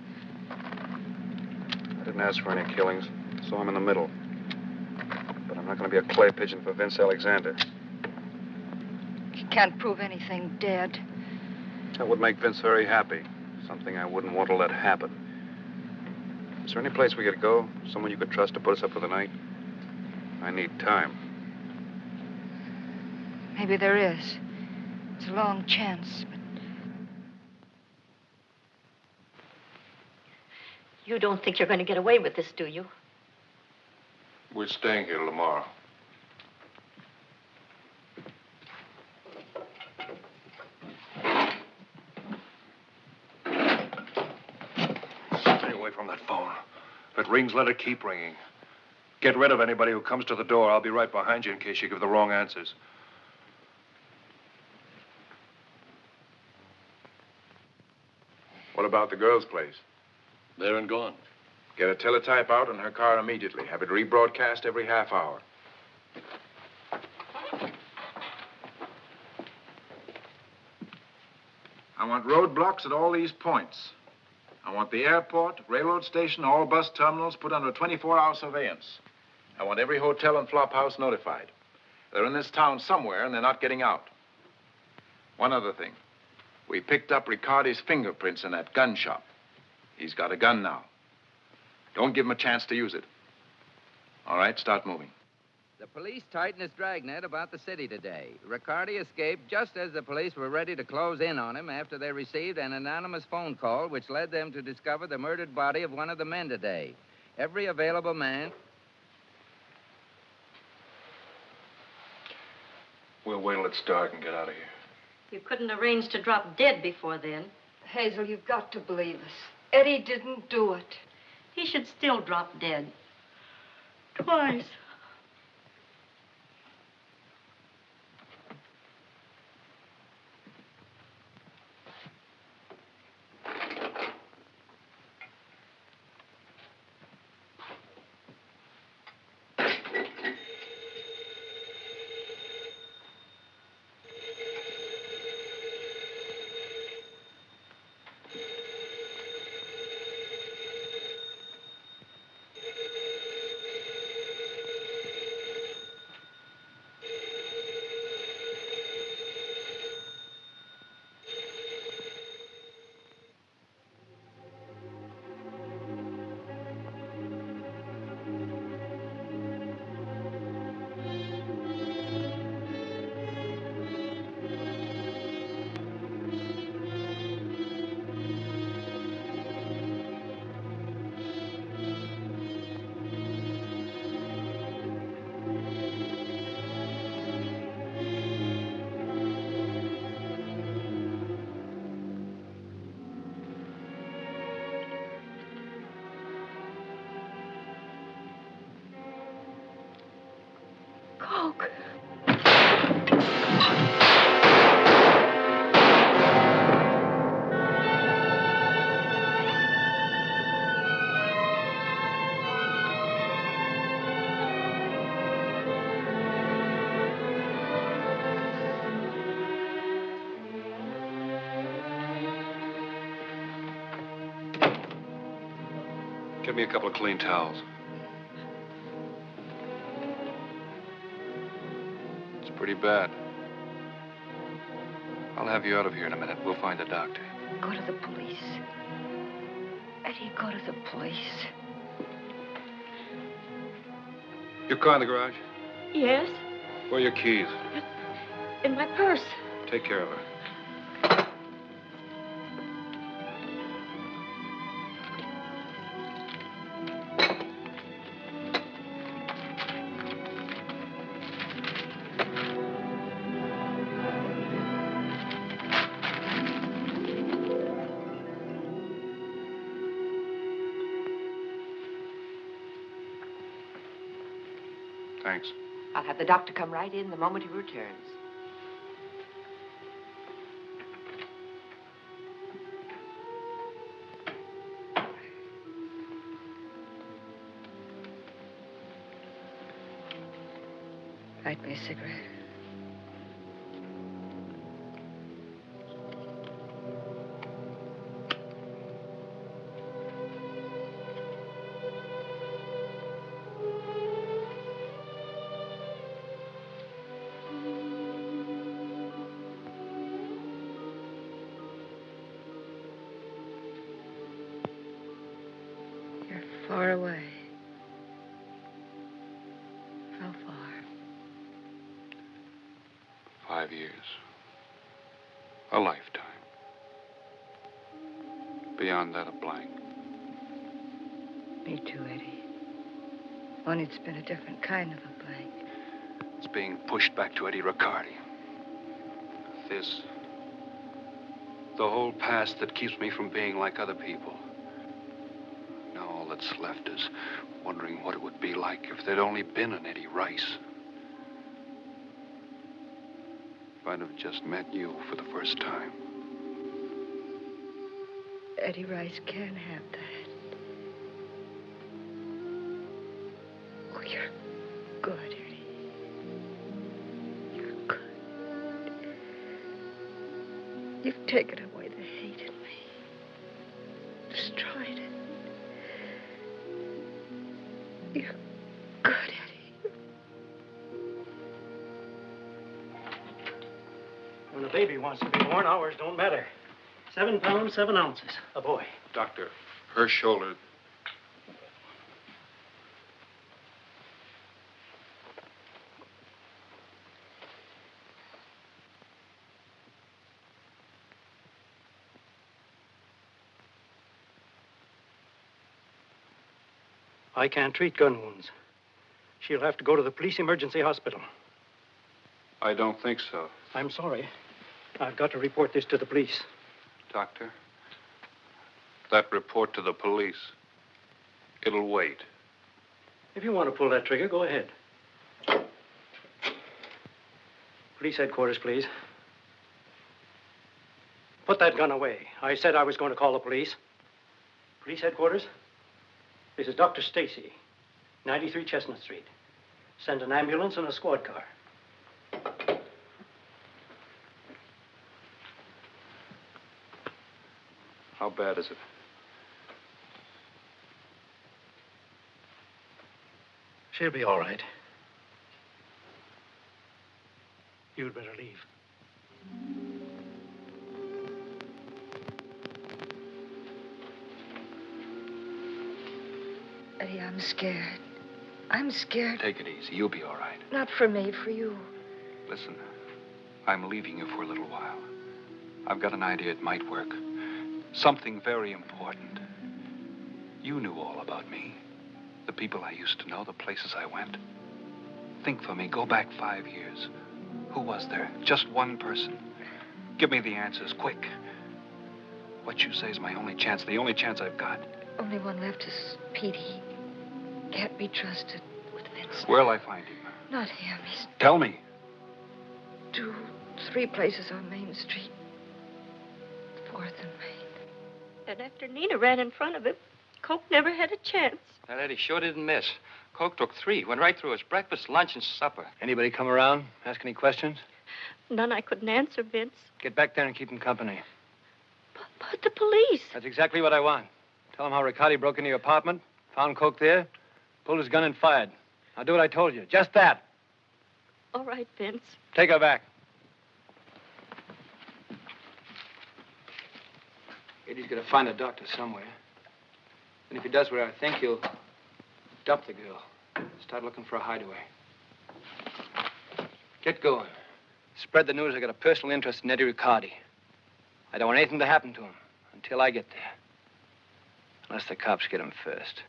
B: I didn't ask for any killings, so I'm in the middle. But I'm not going to be a clay pigeon for Vince Alexander.
G: You can't prove anything dead.
B: That would make Vince very happy. Something I wouldn't want to let happen. Is there any place we could go? Someone you could trust to put us up for the night? I need time.
G: Maybe there is. It's a long chance, but...
P: You don't think you're going to get away with this, do you?
B: We're staying here till tomorrow. Stay away from that phone. If it rings, let it keep ringing. Get rid of anybody who comes to the door. I'll be right behind you in case you give the wrong answers.
E: What about the girl's place?
R: There and gone.
E: Get a teletype out in her car immediately. Have it rebroadcast every half hour. I want roadblocks at all these points. I want the airport, railroad station, all bus terminals put under 24-hour surveillance. I want every hotel and flop house notified. They're in this town somewhere, and they're not getting out. One other thing. We picked up Riccardi's fingerprints in that gun shop. He's got a gun now. Don't give him a chance to use it. All right, start moving.
D: The police tightened his dragnet about the city today. Riccardi escaped just as the police were ready to close in on him after they received an anonymous phone call which led them to discover the murdered body of one of the men today. Every available man...
B: We'll wait till it's dark and get out of here.
P: You couldn't arrange to drop dead before then.
G: Hazel, you've got to believe us. Eddie didn't do it.
P: He should still drop dead. Twice. Coke.
B: Get me a couple of clean towels. It's pretty bad. I'll have you out of here in a minute. We'll find a doctor.
G: Go to the police. Eddie, go to the police.
B: Your car in the garage?
P: Yes?
B: Where are your keys?
P: In my purse.
B: Take care of her. Thanks.
I: I'll have the doctor come right in the moment he returns.
G: Light me a cigarette. You're far away. How far?
B: 5 years. A lifetime. Beyond that, a blank.
G: Me too, Eddie. Only it's been a different kind of a blank.
B: It's being pushed back to Eddie Riccardi. This. The whole past that keeps me from being like other people. Now all that's left is wondering what it would be like if there'd only been an Eddie Rice. If I'd have just met you for the first time.
G: Eddie Rice can have that. Oh, you're good, Eddie. You're good. You've taken away the hate in me. Destroyed it. You're good, Eddie.
C: When a baby wants to be born, hours don't matter. 7 pounds, 7 ounces. A boy.
B: Doctor, her shoulder.
C: I can't treat gun wounds. She'll have to go to the police emergency hospital.
B: I don't think so.
C: I'm sorry. I've got to report this to the police.
B: Doctor, that report to the police, it'll wait.
C: If you want to pull that trigger, go ahead. Police headquarters, please. Put that gun away. I said I was going to call the police. Police headquarters? This is Dr. Stacy, 93 Chestnut Street. Send an ambulance and a squad car.
B: How bad is it?
C: She'll be all right. You'd better leave.
G: Eddie, I'm scared. I'm scared.
B: Take it easy. You'll be all right.
G: Not for me, for you.
B: Listen, I'm leaving you for a little while. I've got an idea it might work. Something very important. You knew all about me. The people I used to know, the places I went. Think for me. Go back 5 years. Who was there? Just one person. Give me the answers, quick. What you say is my only chance, the only chance I've got.
G: Only one left is Petey. Can't be trusted with Vince.
B: Where'll I find him?
G: Not him. He's
B: Tell me.
G: 2, 3 places on Main Street. 4th and Main.
P: And after Nina ran in front of him, Coke never had a chance.
J: That Eddie sure didn't miss. Coke took 3, went right through his breakfast, lunch, and supper.
C: Anybody come around? Ask any questions?
P: None I couldn't answer, Vince.
C: Get back there and keep him company.
P: But the police.
C: That's exactly what I want. Tell them how Riccardi broke into your apartment,
J: Found Coke there, pulled his gun and fired. Now do what I told you. Just that.
P: All right, Vince.
J: Take her back. Eddie's got to find a doctor somewhere. And if he does what I think, he'll dump the girl. Start looking for a hideaway. Get going. Spread the news I got a personal interest in Eddie Riccardi. I don't want anything to happen to him until I get there. Unless the cops get him first.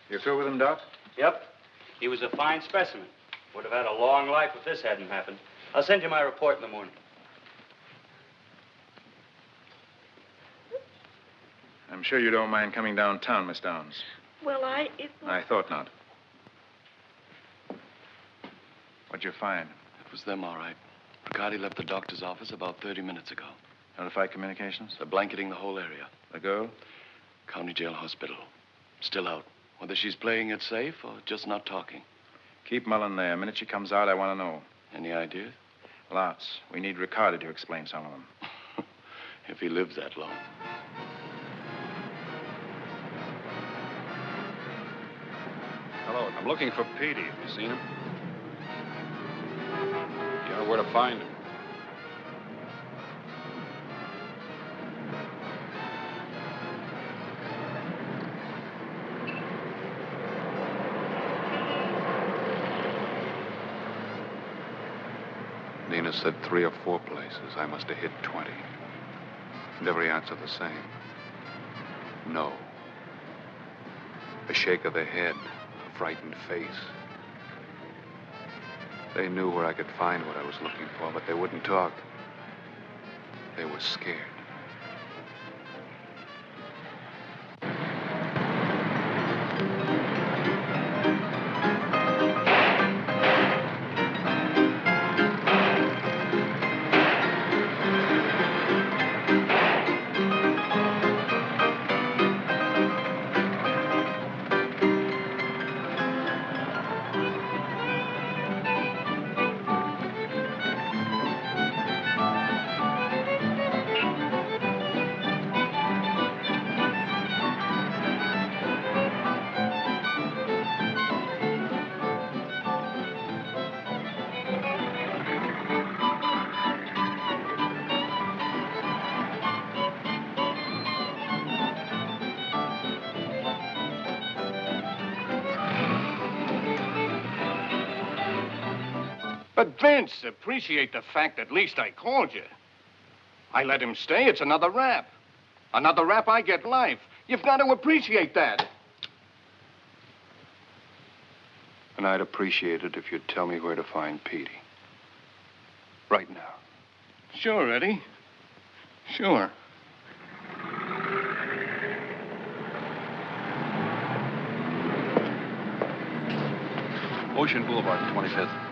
E: You through with him, Doc?
N: Yep. He was a fine specimen. Would have had a long life if this hadn't happened. I'll send you my report in the morning.
E: I'm sure you don't mind coming downtown, Miss Downs.
P: Well,
E: I thought not. What'd you find?
R: It was them, all right. Riccardi left the doctor's office about 30 minutes ago.
E: Notify communications?
R: They're blanketing the whole area.
E: The girl?
R: County Jail Hospital. Still out. Whether she's playing it safe or just not talking.
E: Keep Mullen there. The minute she comes out, I want to know.
R: Any ideas?
E: Lots. We need Riccardi to explain some of them.
R: If he lives that long.
M: Hello, I'm looking for Petey. Have you seen him? You know where to find him? Nina said 3 or 4 places. I must have hit 20. And every answer the same. No. A shake of the head, a frightened face. They knew where I could find what I was looking for, but they wouldn't talk. They were scared.
O: But, Vince, appreciate the fact at least I called you. I let him stay. It's another rap. Another rap, I get life. You've got to appreciate that.
M: And I'd appreciate it if you'd tell me where to find Petey. Right now.
O: Sure, Eddie. Sure.
M: Ocean Boulevard, 25th.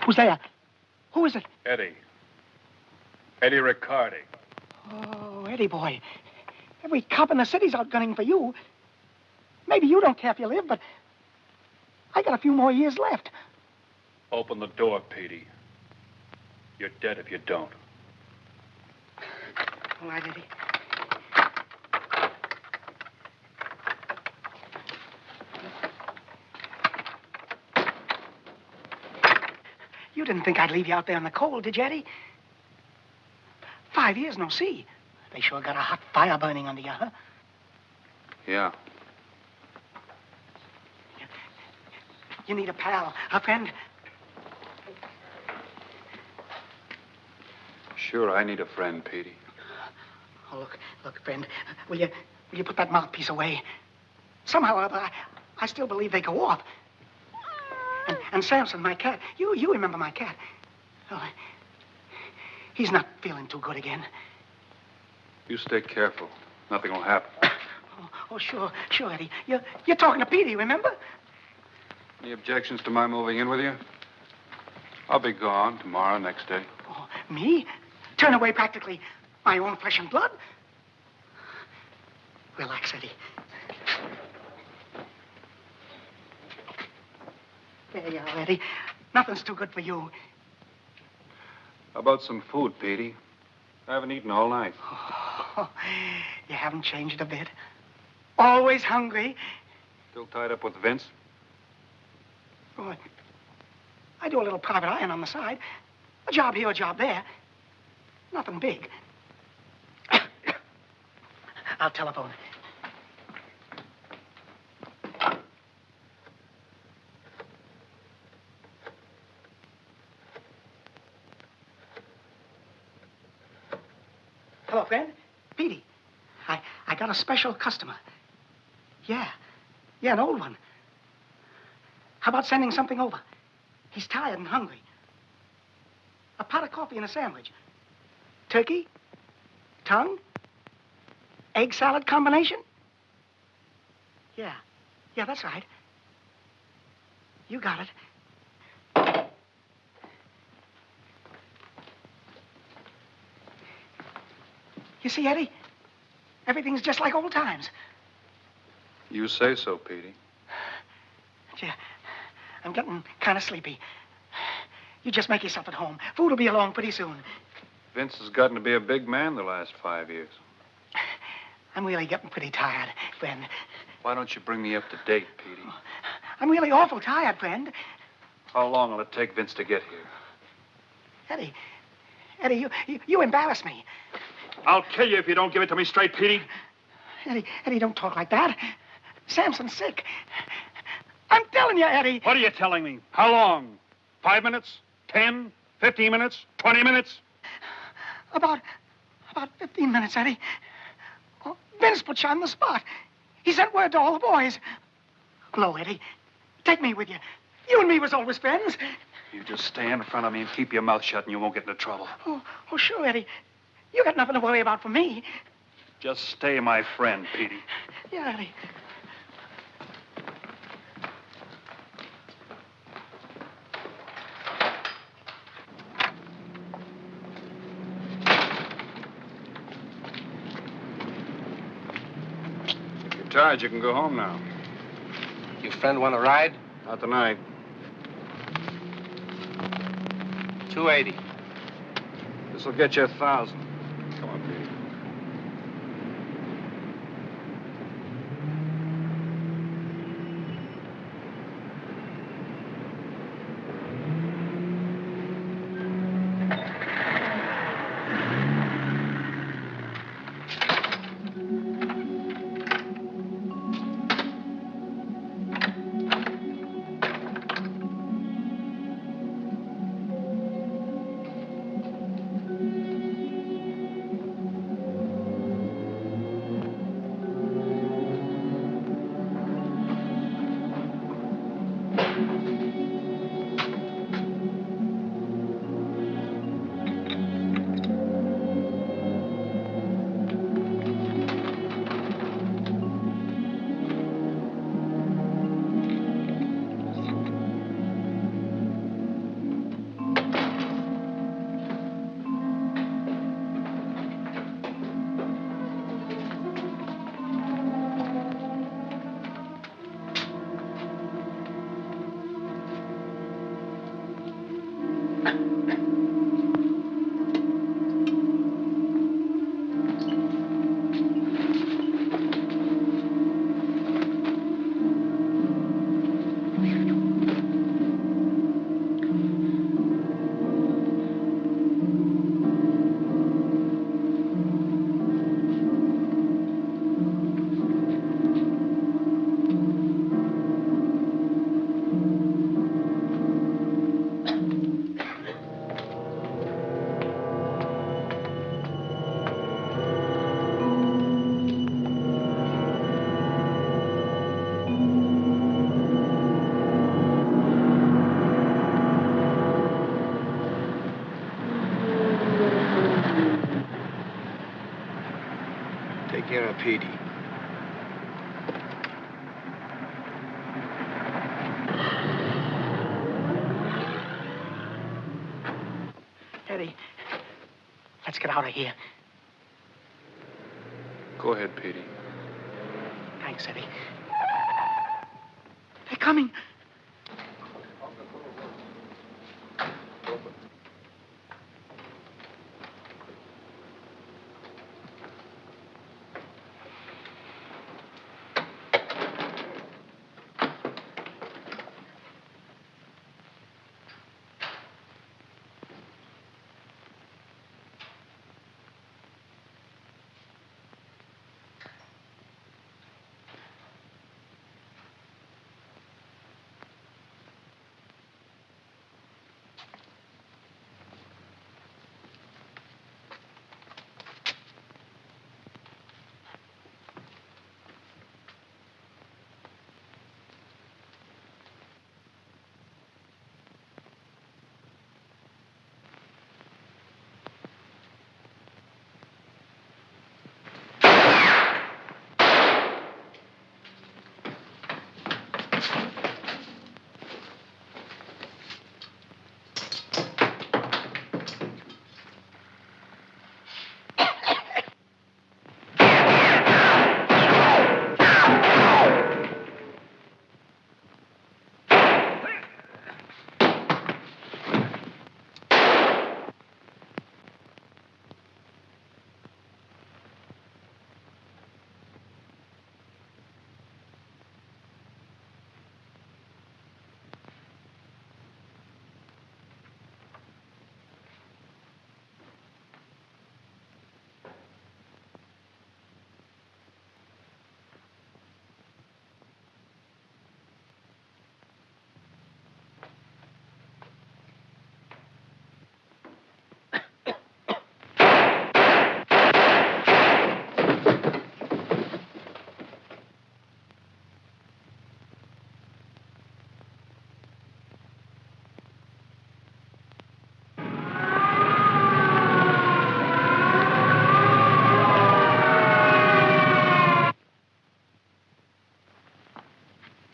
L: Who's there? Who is it?
M: Eddie. Eddie Riccardi.
L: Oh, Eddie boy. Every cop in the city's out gunning for you. Maybe you don't care if you live, but I got a few more years left.
M: Open the door, Petey. You're dead if you don't.
L: All right, Eddie.
K: You didn't think I'd leave you out there in the cold, did you, Eddie? 5 years no see. They sure got a hot fire burning under you, huh?
M: Yeah.
K: You need a pal, a friend.
M: Sure, I need a friend, Petey.
K: Oh, look, friend. Will you put that mouthpiece away? Somehow or other, I still believe they go off. And Samson, my cat, you remember my cat. Oh, he's not feeling too good again.
M: You stay careful. Nothing will happen.
K: Oh, sure, Eddie. You're talking to Petey, remember?
M: Any objections to my moving in with you? I'll be gone tomorrow, next day.
K: Oh, me? Turn away practically my own flesh and blood? Relax, Eddie. There you are, Eddie. Nothing's too good for you.
M: How about some food, Petey? I haven't eaten all night.
K: Oh, you haven't changed a bit. Always hungry.
M: Still tied up with Vince?
K: Oh, I do a little private iron on the side. A job here, a job there. Nothing big. I'll telephone. Hello, friend. Petey. I got a special customer. Yeah, an old one. How about sending something over? He's tired and hungry. A pot of coffee and a sandwich. Turkey? Tongue? Egg salad combination? Yeah, that's right. You got it. You see, Eddie? Everything's just like old times.
M: You say so, Petey.
K: Yeah, I'm getting kind of sleepy. You just make yourself at home. Food will be along pretty soon.
M: Vince has gotten to be a big man the last 5 years.
K: I'm really getting pretty tired, friend.
M: Why don't you bring me up to date, Petey?
K: I'm really awful tired, friend.
M: How long will it take Vince to get here?
K: Eddie, you embarrass me.
M: I'll kill you if you don't give it to me straight, Petey.
K: Eddie, don't talk like that. Samson's sick. I'm telling you, Eddie.
M: What are you telling me? How long? 5 minutes? 10? 15 minutes? 20 minutes?
K: About 15 minutes, Eddie. Oh, Vince put you on the spot. He sent word to all the boys. Hello, Eddie. Take me with you. You and me was always friends.
M: You just stay in front of me and keep your mouth shut and you won't get into trouble.
K: Oh, sure, Eddie. You got nothing to worry about for me.
M: Just stay my friend, Petey.
K: Yeah, Eddie.
M: If you're tired, you can go home now.
Q: Your friend want a ride?
M: Not tonight.
Q: 280.
M: This'll get you 1,000. Come on, Petey.
J: care of Petey.
K: Eddie, let's get out of here.
B: Go ahead, Petey.
K: Thanks, Eddie. They're coming.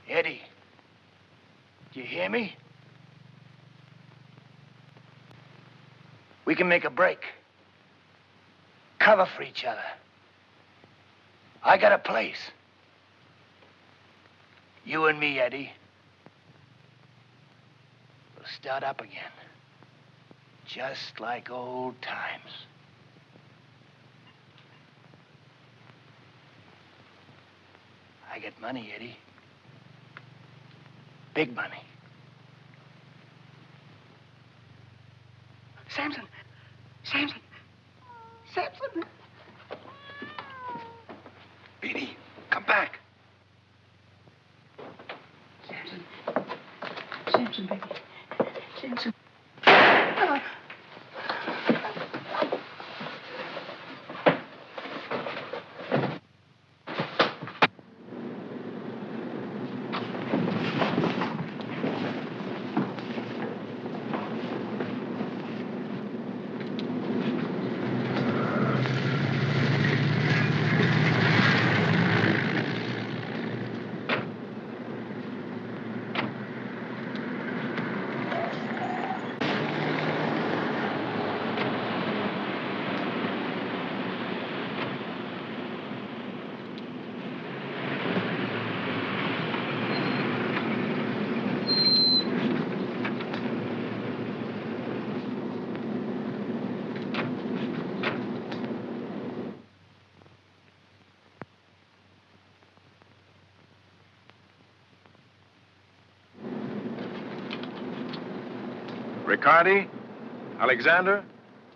A: Eddie, do you hear me? We can make a break. Cover for each other. I got a place. You and me, Eddie. We'll start up again. Just like old times. I get money, Eddie. Big money.
K: Samson! Samson! Samson!
J: Petey, come back.
K: Samson. Samson, baby. Samson.
E: Riccardi, Alexander,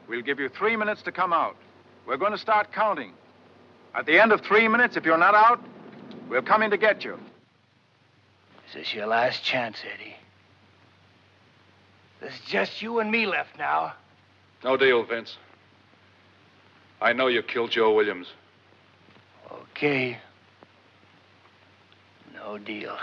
E: we'll give you 3 minutes to come out. We're going to start counting. At the end of 3 minutes, if you're not out, we'll come in to get you.
A: Is this your last chance, Eddie? There's just you and me left now.
B: No deal, Vince. I know you killed Joe Williams.
A: Okay. No deals.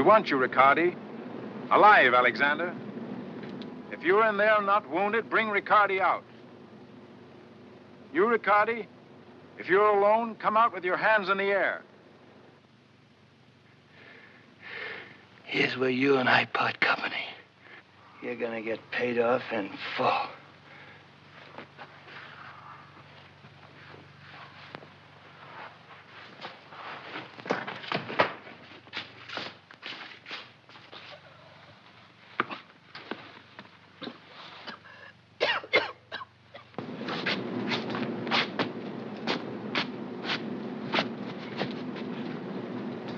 E: We want you, Riccardi. Alive, Alexander. If you're in there not wounded, bring Riccardi out. You, Riccardi, if you're alone, come out with your hands in the air.
A: Here's where you and I part company. You're gonna get paid off in full.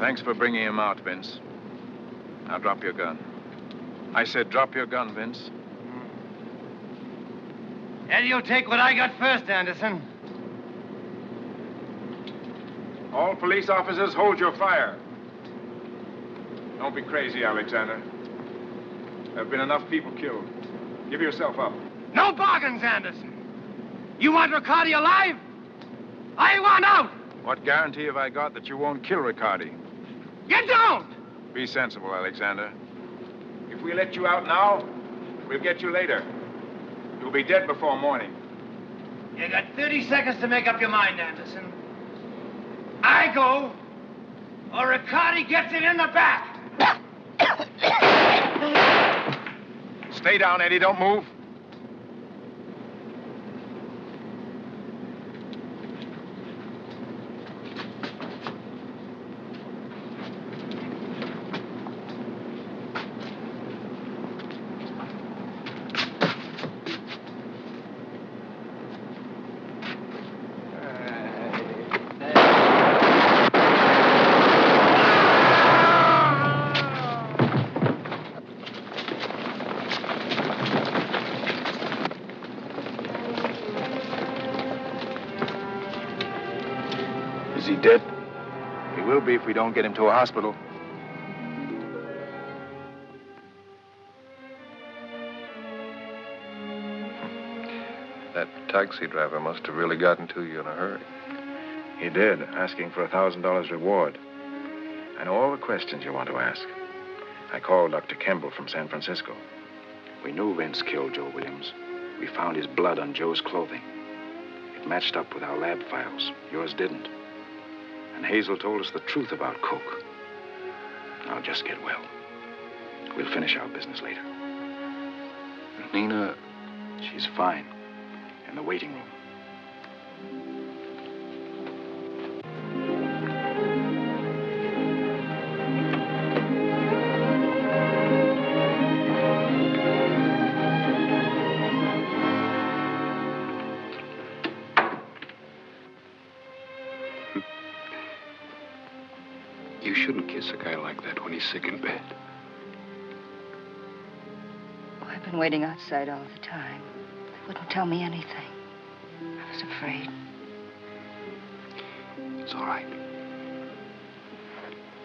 E: Thanks for bringing him out, Vince. Now drop your gun. I said drop your gun, Vince.
S: And you'll take what I got first, Anderson.
E: All police officers, hold your fire. Don't be crazy, Alexander. There have been enough people killed. Give yourself up.
S: No bargains, Anderson. You want Riccardi alive? I want out!
E: What guarantee have I got that you won't kill Riccardi?
S: You don't!
E: Be sensible, Alexander. If we let you out now, we'll get you later. You'll be dead before morning.
S: You got 30 seconds to make up your mind, Anderson. I go, or Riccardi gets it in the back.
E: Stay down, Eddie. Don't move. Is he dead? He will be if we don't get him to a hospital.
B: That taxi driver must have really gotten to you in a hurry.
E: He did, asking for $1,000 reward. I know all the questions you want to ask. I called Dr. Kemble from San Francisco. We knew Vince killed Joe Williams. We found his blood on Joe's clothing. It matched up with our lab files. Yours didn't. And Hazel told us the truth about Coke. Now just get well. We'll finish our business later.
B: Nina...
E: She's fine. In the waiting room.
M: You shouldn't kiss a guy like that when he's sick in bed.
G: Oh, I've been waiting outside all the time. They wouldn't tell me anything. I was afraid.
M: It's all right.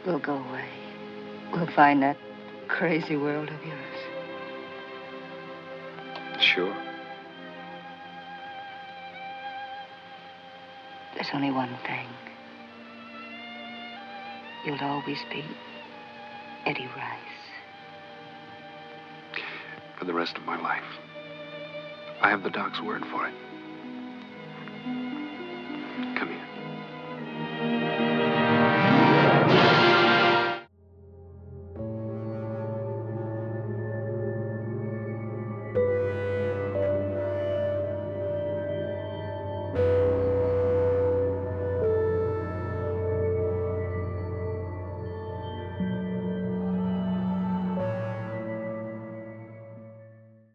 G: We'll go away. We'll find that crazy world of yours.
E: Sure.
G: There's only one thing. You'll always be Eddie Rice.
M: For the rest of my life. I have the doc's word for it.